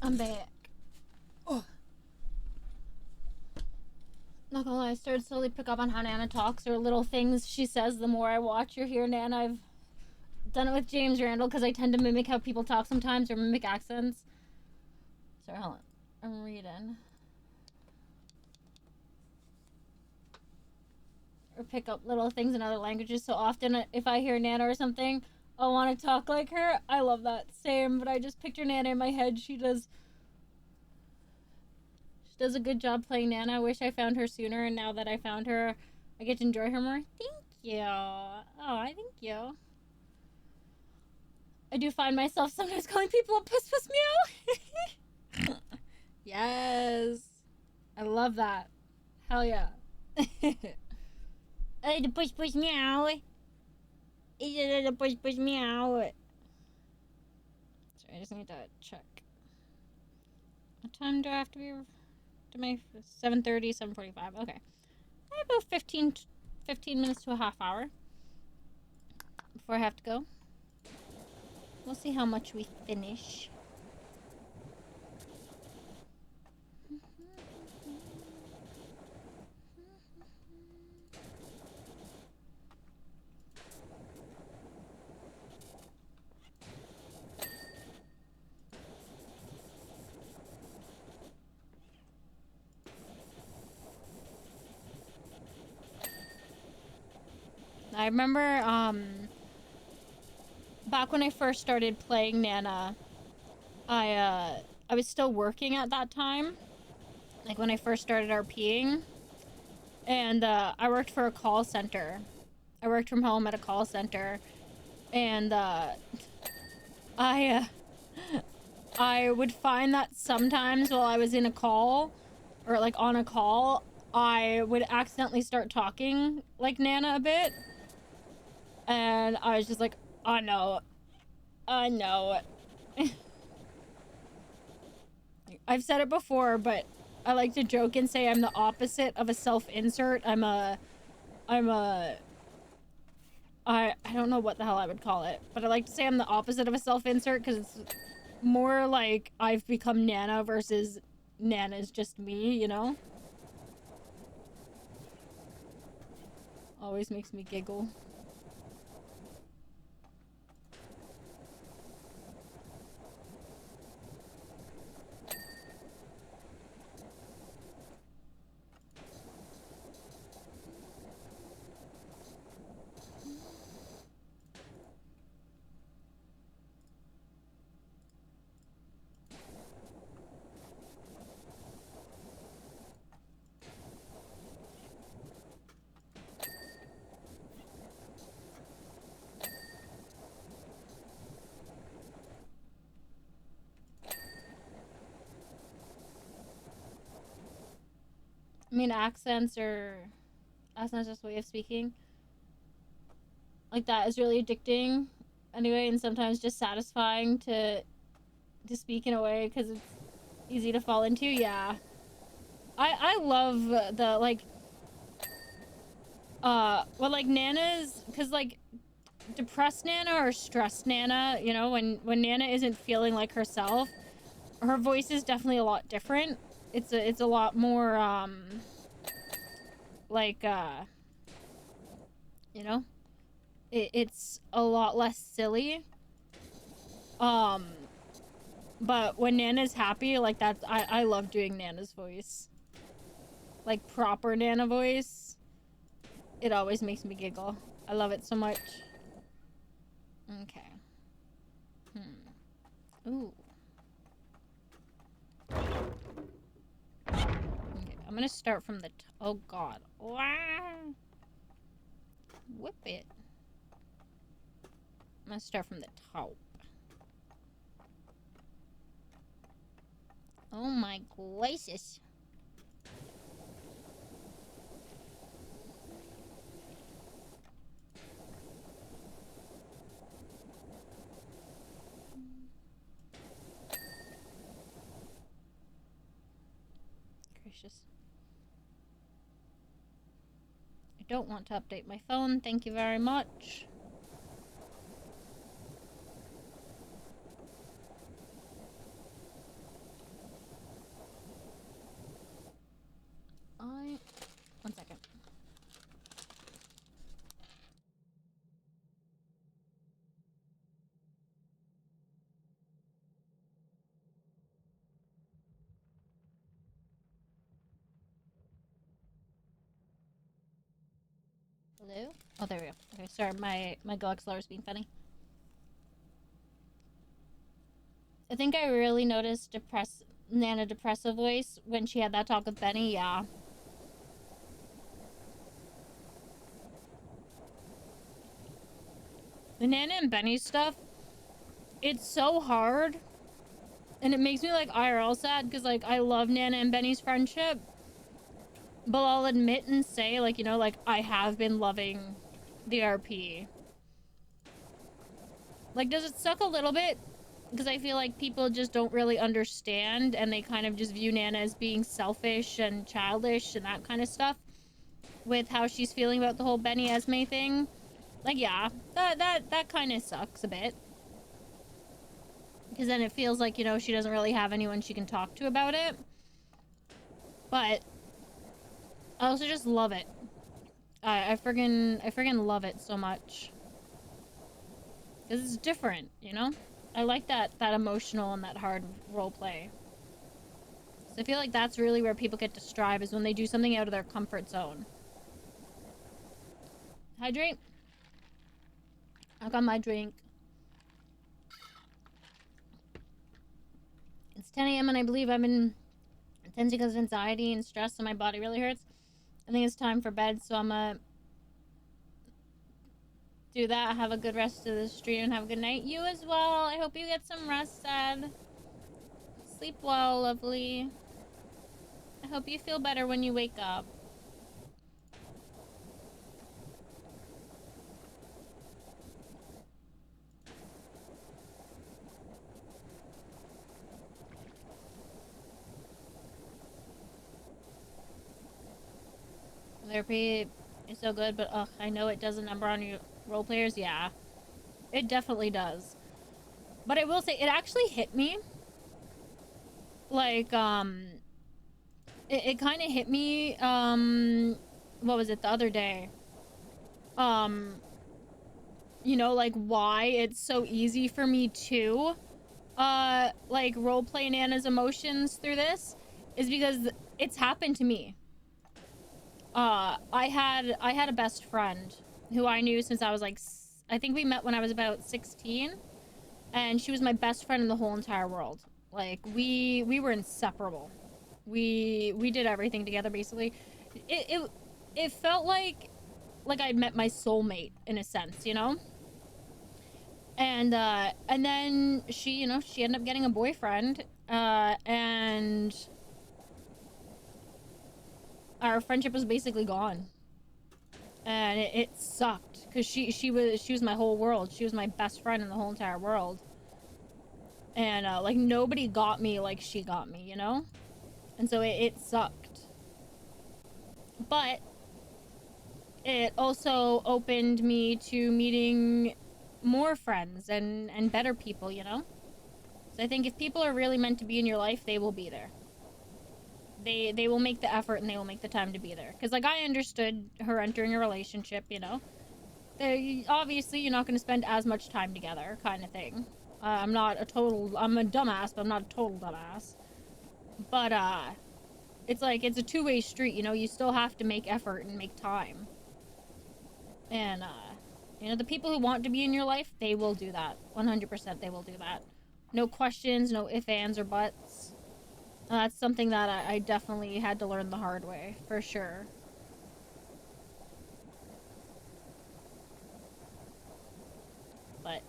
I'm back. Oh. Not gonna lie, I started to slowly pick up on how Nana talks or little things she says the more I watch or hear Nana. I've done it with James Randall because I tend to mimic how people talk sometimes or mimic accents. Sorry, hold on. I'm reading. Or pick up little things in other languages. So often, if I hear Nana or something, I'll want to talk like her. I love that. Same, but I just picture Nana in my head. She does a good job playing Nana. I wish I found her sooner, and now that I found her, I get to enjoy her more. Thank you. Oh, I thank you. I do find myself sometimes calling people a puss puss meow. Yes. I love that. Hell yeah. Hey, the push push meow. It's the push push meow. Sorry, I just need to check. What time do I have to be to my 7:30, 7:45? Okay. I have about 15 minutes to a half hour before I have to go. We'll see how much we finish. I remember, back when I first started playing Nana, I was still working at that time. Like, when I first started RPing. And, I worked for a call center. I worked from home at a call center. And, I would find that sometimes while I was in a call, or, like, on a call, I would accidentally start talking like Nana a bit. And I was just like, I know it. I've said it before, but I like to joke and say I'm the opposite of a self-insert. I don't know what the hell I would call it, but I like to say I'm the opposite of a self-insert because it's more like I've become Nana versus Nana's just me, you know? Always makes me giggle. I mean, accents just a way of speaking. Like, that is really addicting anyway, and sometimes just satisfying to speak in a way because it's easy to fall into. Yeah. I love the, like, well, like, Nana's, because, like, depressed Nana or stressed Nana, you know, when Nana isn't feeling like herself, her voice is definitely a lot different. It's a lot more, like, you know, it's a lot less silly. But when Nana's happy, like, that's, I love doing Nana's voice. Like, proper Nana voice. It always makes me giggle. I love it so much. Okay. Ooh. Okay, I'm gonna start from the oh god. Wow. Whip it. I'm gonna start from the top. Oh my gracious. Gracious. I don't want to update my phone. Thank you very much. Hello? Oh, there we go. Okay, sorry, my Go XLR is being funny. I think I really noticed Nana depressive voice when she had that talk with Benny, yeah. The Nana and Benny stuff, it's so hard. And it makes me like IRL sad because like I love Nana and Benny's friendship. But I'll admit and say, like, you know, like I have been loving the RP. Like, does it suck a little bit? Because I feel like people just don't really understand and they kind of just view Nana as being selfish and childish and that kind of stuff with how she's feeling about the whole Benny Esme thing. Like, yeah, that kind of sucks a bit. Because then it feels like, you know, she doesn't really have anyone she can talk to about it. But I also just love it. I friggin' love it so much. Because it's different, you know? I like that emotional and that hard role play. So I feel like that's really where people get to strive, is when they do something out of their comfort zone. Hydrate. I got my drink. It's 10 a.m. and I believe I've been tense because of anxiety and stress and my body really hurts. I think it's time for bed, so I'm gonna do that. Have a good rest of the stream and have a good night. You as well. I hope you get some rest, Sad. Sleep well, lovely. I hope you feel better when you wake up. Therapy is so good, but ugh, I know it does a number on you role players. Yeah, it definitely does. But I will say, it actually hit me. Like, it kind of hit me, what was it, the other day? You know, like, why it's so easy for me to, like, roleplay Nana's emotions through this is because it's happened to me. I had a best friend who I knew since I was like, I think we met when I was about 16, and she was my best friend in the whole entire world. Like, we were inseparable. We did everything together basically. It felt like I'd met my soulmate in a sense, you know? And then she, you know, she ended up getting a boyfriend, and our friendship was basically gone. And it sucked because she was my whole world. She was my best friend in the whole entire world. And like, nobody got me like she got me, you know? And so it sucked. But it also opened me to meeting more friends and better people, you know? So I think if people are really meant to be in your life, they will be there. They will make the effort and they will make the time to be there. Because, like, I understood her entering a relationship, you know? Obviously, you're not going to spend as much time together, kind of thing. I'm a dumbass, but I'm not a total dumbass. But, it's like, it's a two-way street, you know? You still have to make effort and make time. And, you know, the people who want to be in your life, they will do that. 100% they will do that. No questions, no ifs, ands, or buts. That's something that I definitely had to learn the hard way, for sure. But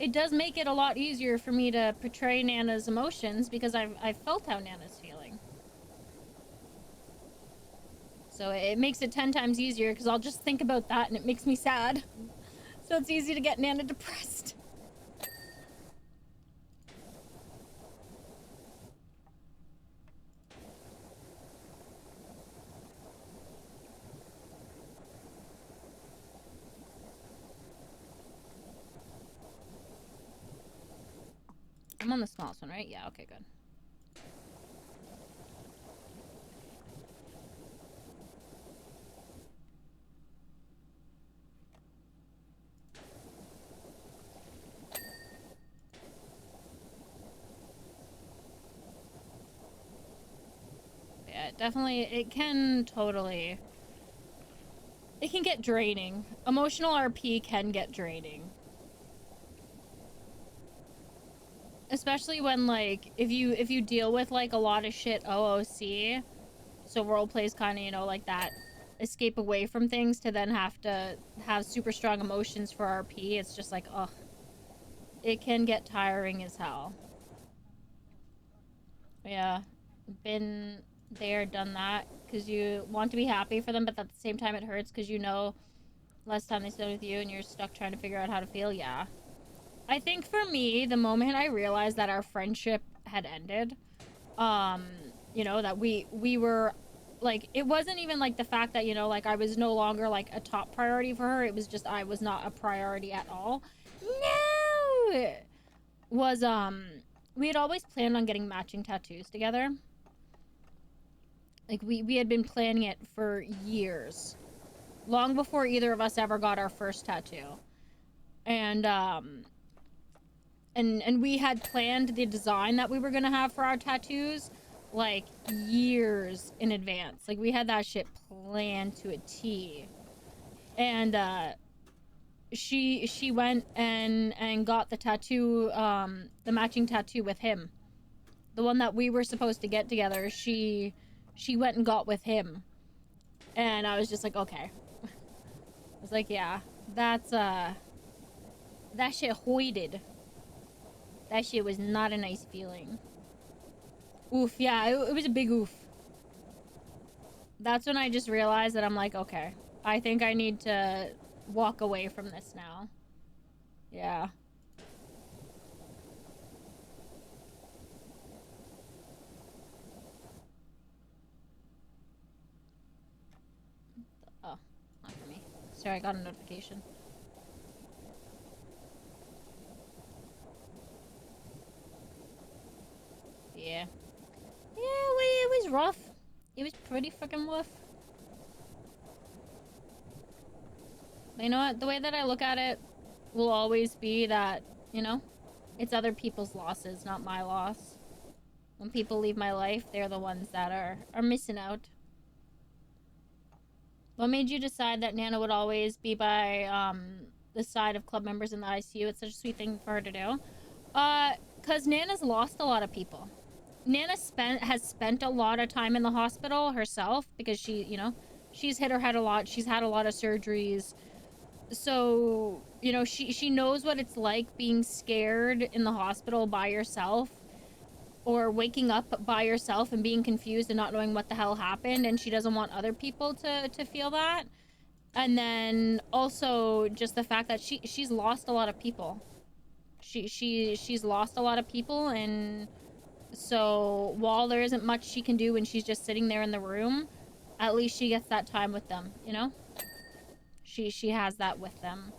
it does make it a lot easier for me to portray Nana's emotions because I've felt how Nana's feeling. So it makes it 10 times easier because I'll just think about that and it makes me sad. So it's easy to get Nana depressed. I'm on the smallest one, right? Yeah, okay, good. Yeah, definitely, it can totally... it can get draining. Emotional RP can get draining. Especially when, like, if you deal with, like, a lot of shit OOC, so role plays kind of, you know, like that escape away from things to then have to have super strong emotions for RP, it's just like, ugh. It can get tiring as hell. Yeah. Been there, done that, because you want to be happy for them, but at the same time it hurts because you know less time they spend with you and you're stuck trying to figure out how to feel. Yeah. I think for me, the moment I realized that our friendship had ended, um, you know, that we were, like, it wasn't even like the fact that, you know, like I was no longer like a top priority for her. It was just I was not a priority at all. No! Was, we had always planned on getting matching tattoos together. Like, we had been planning it for years. Long before either of us ever got our first tattoo. And, and we had planned the design that we were gonna have for our tattoos, like, years in advance. Like, we had that shit planned to a T. And, she went and got the tattoo, the matching tattoo with him. The one that we were supposed to get together, she went and got with him. And I was just like, okay. I was like, yeah, that's, that shit hoided. That shit was not a nice feeling. Oof, yeah, it was a big oof. That's when I just realized that I'm like, okay, I think I need to walk away from this now. Yeah. Oh, not for me. Sorry, I got a notification. Yeah. Yeah, it was rough. It was pretty fucking rough. But you know what? The way that I look at it will always be that, you know, it's other people's losses, not my loss. When people leave my life, they're the ones that are missing out. What made you decide that Nana would always be by the side of club members in the ICU? It's such a sweet thing for her to do. Cause Nana's lost a lot of people. Nana has spent a lot of time in the hospital herself because she, you know, she's hit her head a lot. She's had a lot of surgeries. So, you know, she knows what it's like being scared in the hospital by yourself, or waking up by yourself and being confused and not knowing what the hell happened, and she doesn't want other people to feel that. And then also just the fact that she's lost a lot of people. She's lost a lot of people, and so while there isn't much she can do when she's just sitting there in the room, at least she gets that time with them, you know? She has that with them.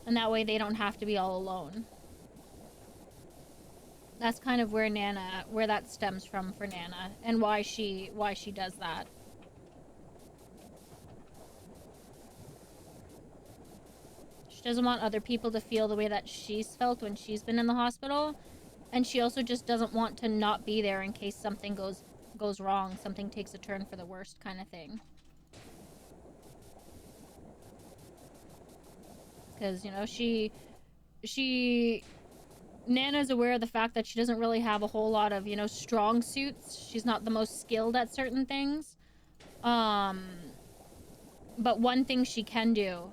And that way they don't have to be all alone. That's kind of where that stems from for Nana, and why she does that. She doesn't want other people to feel the way that she's felt when she's been in the hospital, and she also just doesn't want to not be there in case something goes wrong, something takes a turn for the worst kind of thing. Because, you know, Nana's aware of the fact that she doesn't really have a whole lot of, you know, strong suits. She's not the most skilled at certain things. But one thing she can do,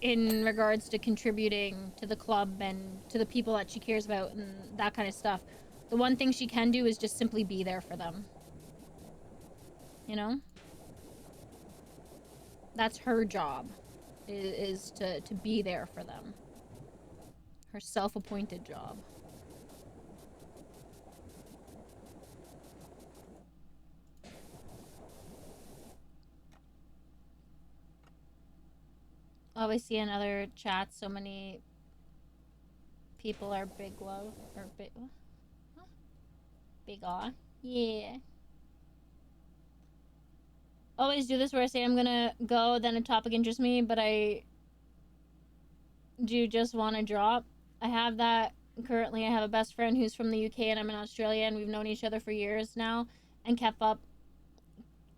in regards to contributing to the club and to the people that she cares about and that kind of stuff, the one thing she can do is just simply be there for them. You know? That's her job, is to be there for them. Her self-appointed job. Always see in other chats so many people are big love, or big, huh? Big aw. Yeah. Always do this where I say I'm gonna go, then a topic interests me, but I do just want to drop. I have that currently. I have a best friend who's from the UK and I'm in Australia, and we've known each other for years now and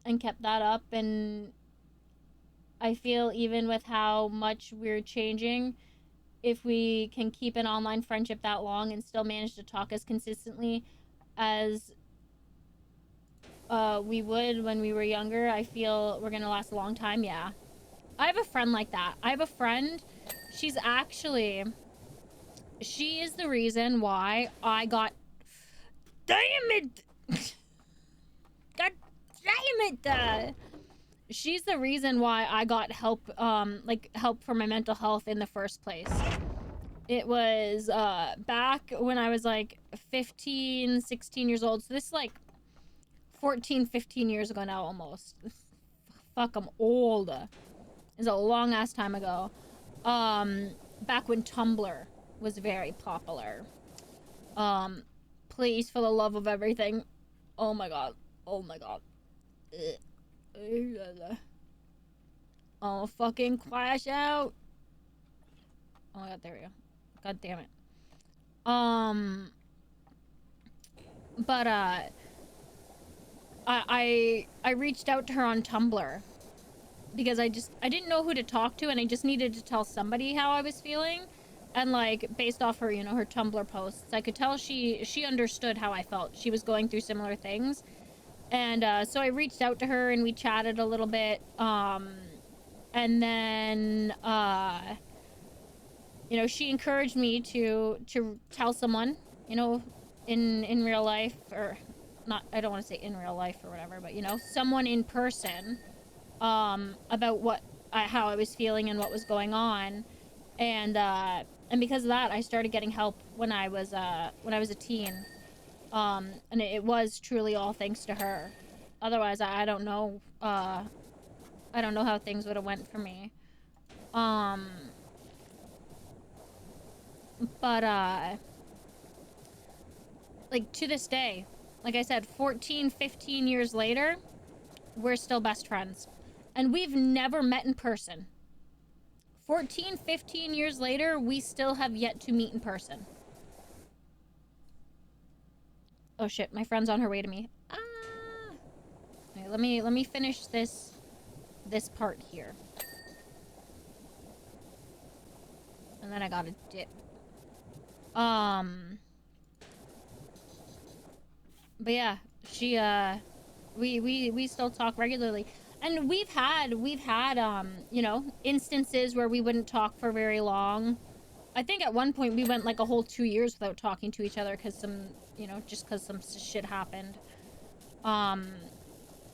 and kept that up. And I feel even with how much we're changing, if we can keep an online friendship that long and still manage to talk as consistently as we would when we were younger, I feel we're gonna last a long time. Yeah, I have a friend like that. I have a friend, she's actually, she is the reason why I got, damn it, god damn it, she's the reason why I got help, like help for my mental health in the first place. It was back when I was like 15, 16 years old. So this is like 14, 15 years ago now almost. Fuck, I'm old. It's a long ass time ago. Back when Tumblr was very popular. Please, for the love of everything. Oh my god. Oh my god. Oh, fucking crash out. Oh my god, there we go. God damn it. But I reached out to her on Tumblr because I didn't know who to talk to, and I just needed to tell somebody how I was feeling. And like based off her, you know, her Tumblr posts, I could tell she understood how I felt. She was going through similar things. And so I reached out to her and we chatted a little bit. And then you know, she encouraged me to tell someone, you know, in real life, or not, I don't want to say in real life or whatever, but you know, someone in person, about how I was feeling and what was going on. And because of that, I started getting help when I was a teen. And it was truly all thanks to her. Otherwise, I don't know, I don't know how things would have went for me. But like to this day, like I said, 14, 15 years later, we're still best friends. And we've never met in person. 14, 15 years later, we still have yet to meet in person. Oh shit, my friend's on her way to me. Ah! Okay, let me finish this part here. And then I gotta dip. But yeah, she we still talk regularly. And we've had you know, instances where we wouldn't talk for very long. I think at one point we went like a whole 2 years without talking to each other because some, you know, just because some shit happened.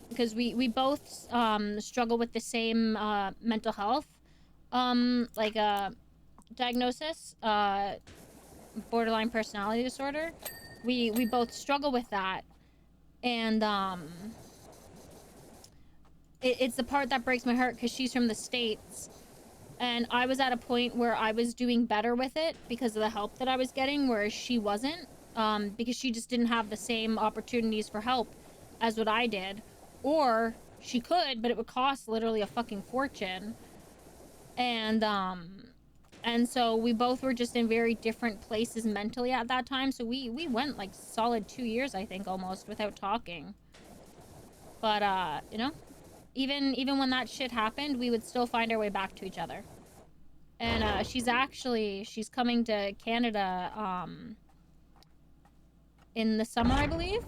Because we both struggle with the same mental health like diagnosis, borderline personality disorder. We both struggle with that. And it's the part that breaks my heart because she's from the States. And I was at a point where I was doing better with it because of the help that I was getting, whereas she wasn't. Because she just didn't have the same opportunities for help as what I did. Or she could, but it would cost literally a fucking fortune. And so we both were just in very different places mentally at that time. So we went like solid 2 years, I think, almost without talking. But you know, even when that shit happened, we would still find our way back to each other. And she's coming to Canada in the summer, I believe.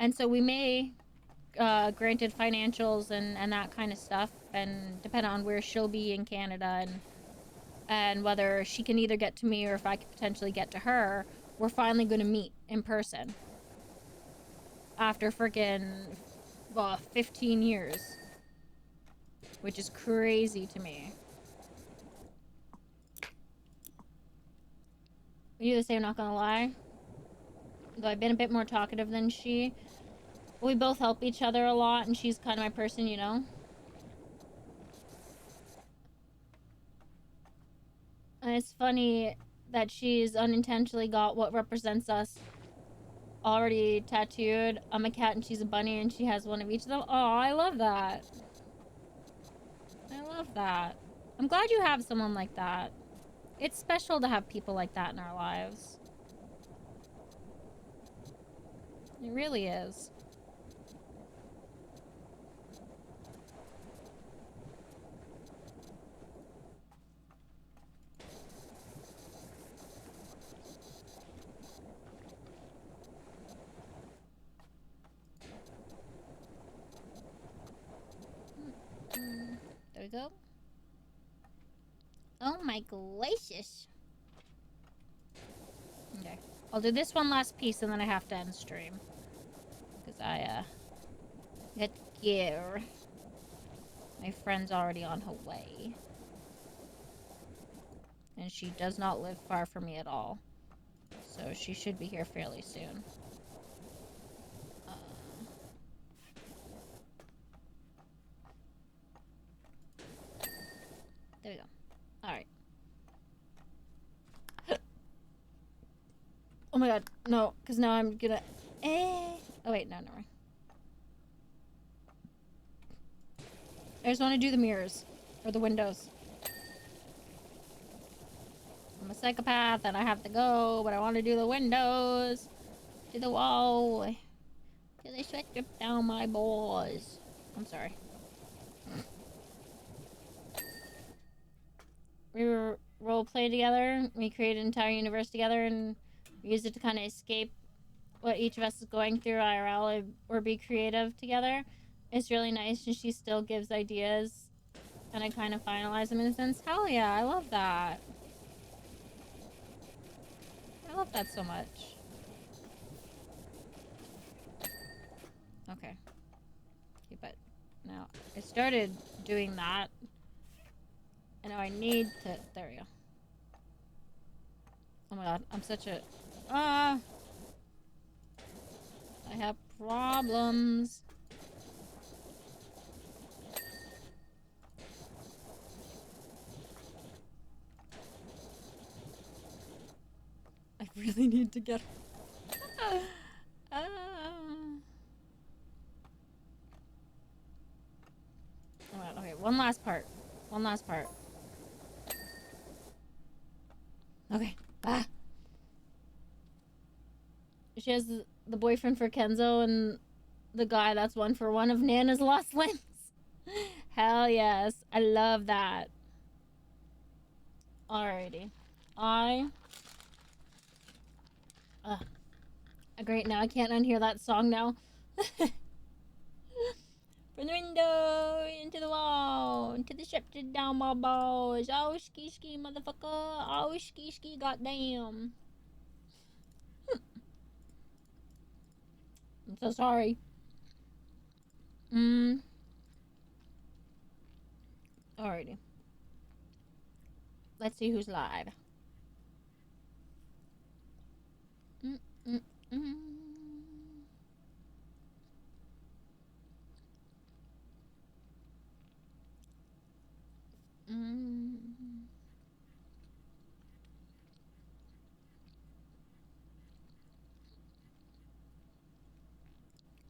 And so we may, granted financials and that kind of stuff, and depending on where she'll be in Canada and whether she can either get to me or if I could potentially get to her, we're finally going to meet in person. After freaking 15 years. Which is crazy to me. You to say I'm not gonna lie. Though I've been a bit more talkative than she. We both help each other a lot, and she's kind of my person, you know? And it's funny that she's unintentionally got what represents us already tattooed. I'm a cat and she's a bunny, and she has one of each of them. Oh, I love that. I love that. I'm glad you have someone like that. It's special to have people like that in our lives. It really is. go. Oh my gracious. Okay. I'll do this one last piece and then I have to end stream. Because I, get gear. My friend's already on her way. And she does not live far from me at all. So she should be here fairly soon. There we go. Alright. Oh my god, no, because now I'm gonna... Oh wait, no, never mind. I just want to do the mirrors. Or the windows. I'm a psychopath and I have to go, but I want to do the windows. To the wall. Till they sweat drip down my balls. I'm sorry. We were role play together. We created an entire universe together and we used it to kind of escape what each of us is going through IRL or be creative together. It's really nice and she still gives ideas and I kind of finalize them in a sense. Hell yeah, I love that. I love that so much. Okay. Okay, but now I started doing that. And now I need to... There we go. Oh my god, I'm such a... I have problems. I really need to get... Alright, okay, one last part. One last part. Okay. She has the boyfriend for Kenzo and the guy that's one for one of Nana's lost limbs. Hell yes. I love that. Alrighty. Great, now I can't unhear that song now. From the window, into the wall, into the ship, down my balls. Oh, ski ski, motherfucker. Oh, ski ski, goddamn. I'm so sorry. Alrighty. Let's see who's live.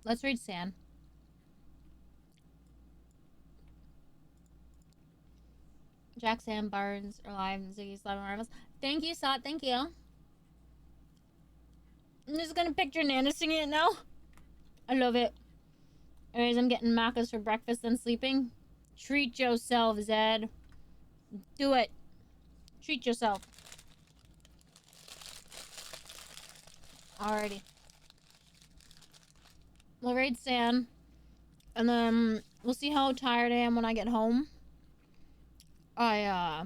Let's read San. Jack, Sam, Barnes are live. Ziggy's live on Marvels. Thank you, Sot. Thank you. I'm just gonna picture Nana singing it now. I love it. Anyways, I'm getting macas for breakfast and sleeping. Treat yourself, Zed. Do it. Treat yourself. Alrighty. We'll raid San. And then we'll see how tired I am when I get home. How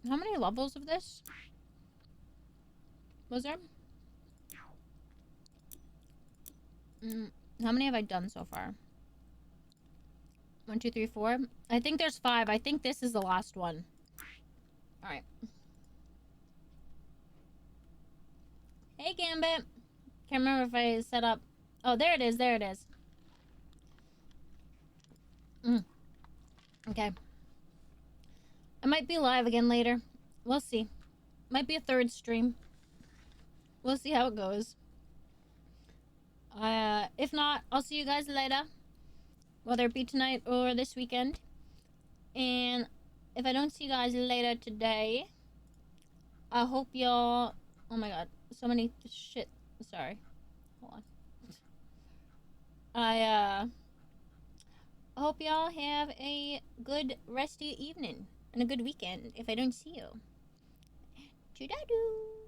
many levels of this was there? How many have I done so far? 1, 2, 3, 4. I think there's 5. I think this is the last one. Alright. Hey, Gambit. Can't remember if I set up... Oh, there it is. There it is. Okay. I might be live again later. We'll see. Might be a third stream. We'll see how it goes. If not, I'll see you guys later. Whether it be tonight or this weekend. And if I don't see you guys later today, I hope y'all... Oh my god. So many shit. Sorry. Hold on. I hope y'all have a good rest of your evening. And a good weekend if I don't see you. Toodadoo.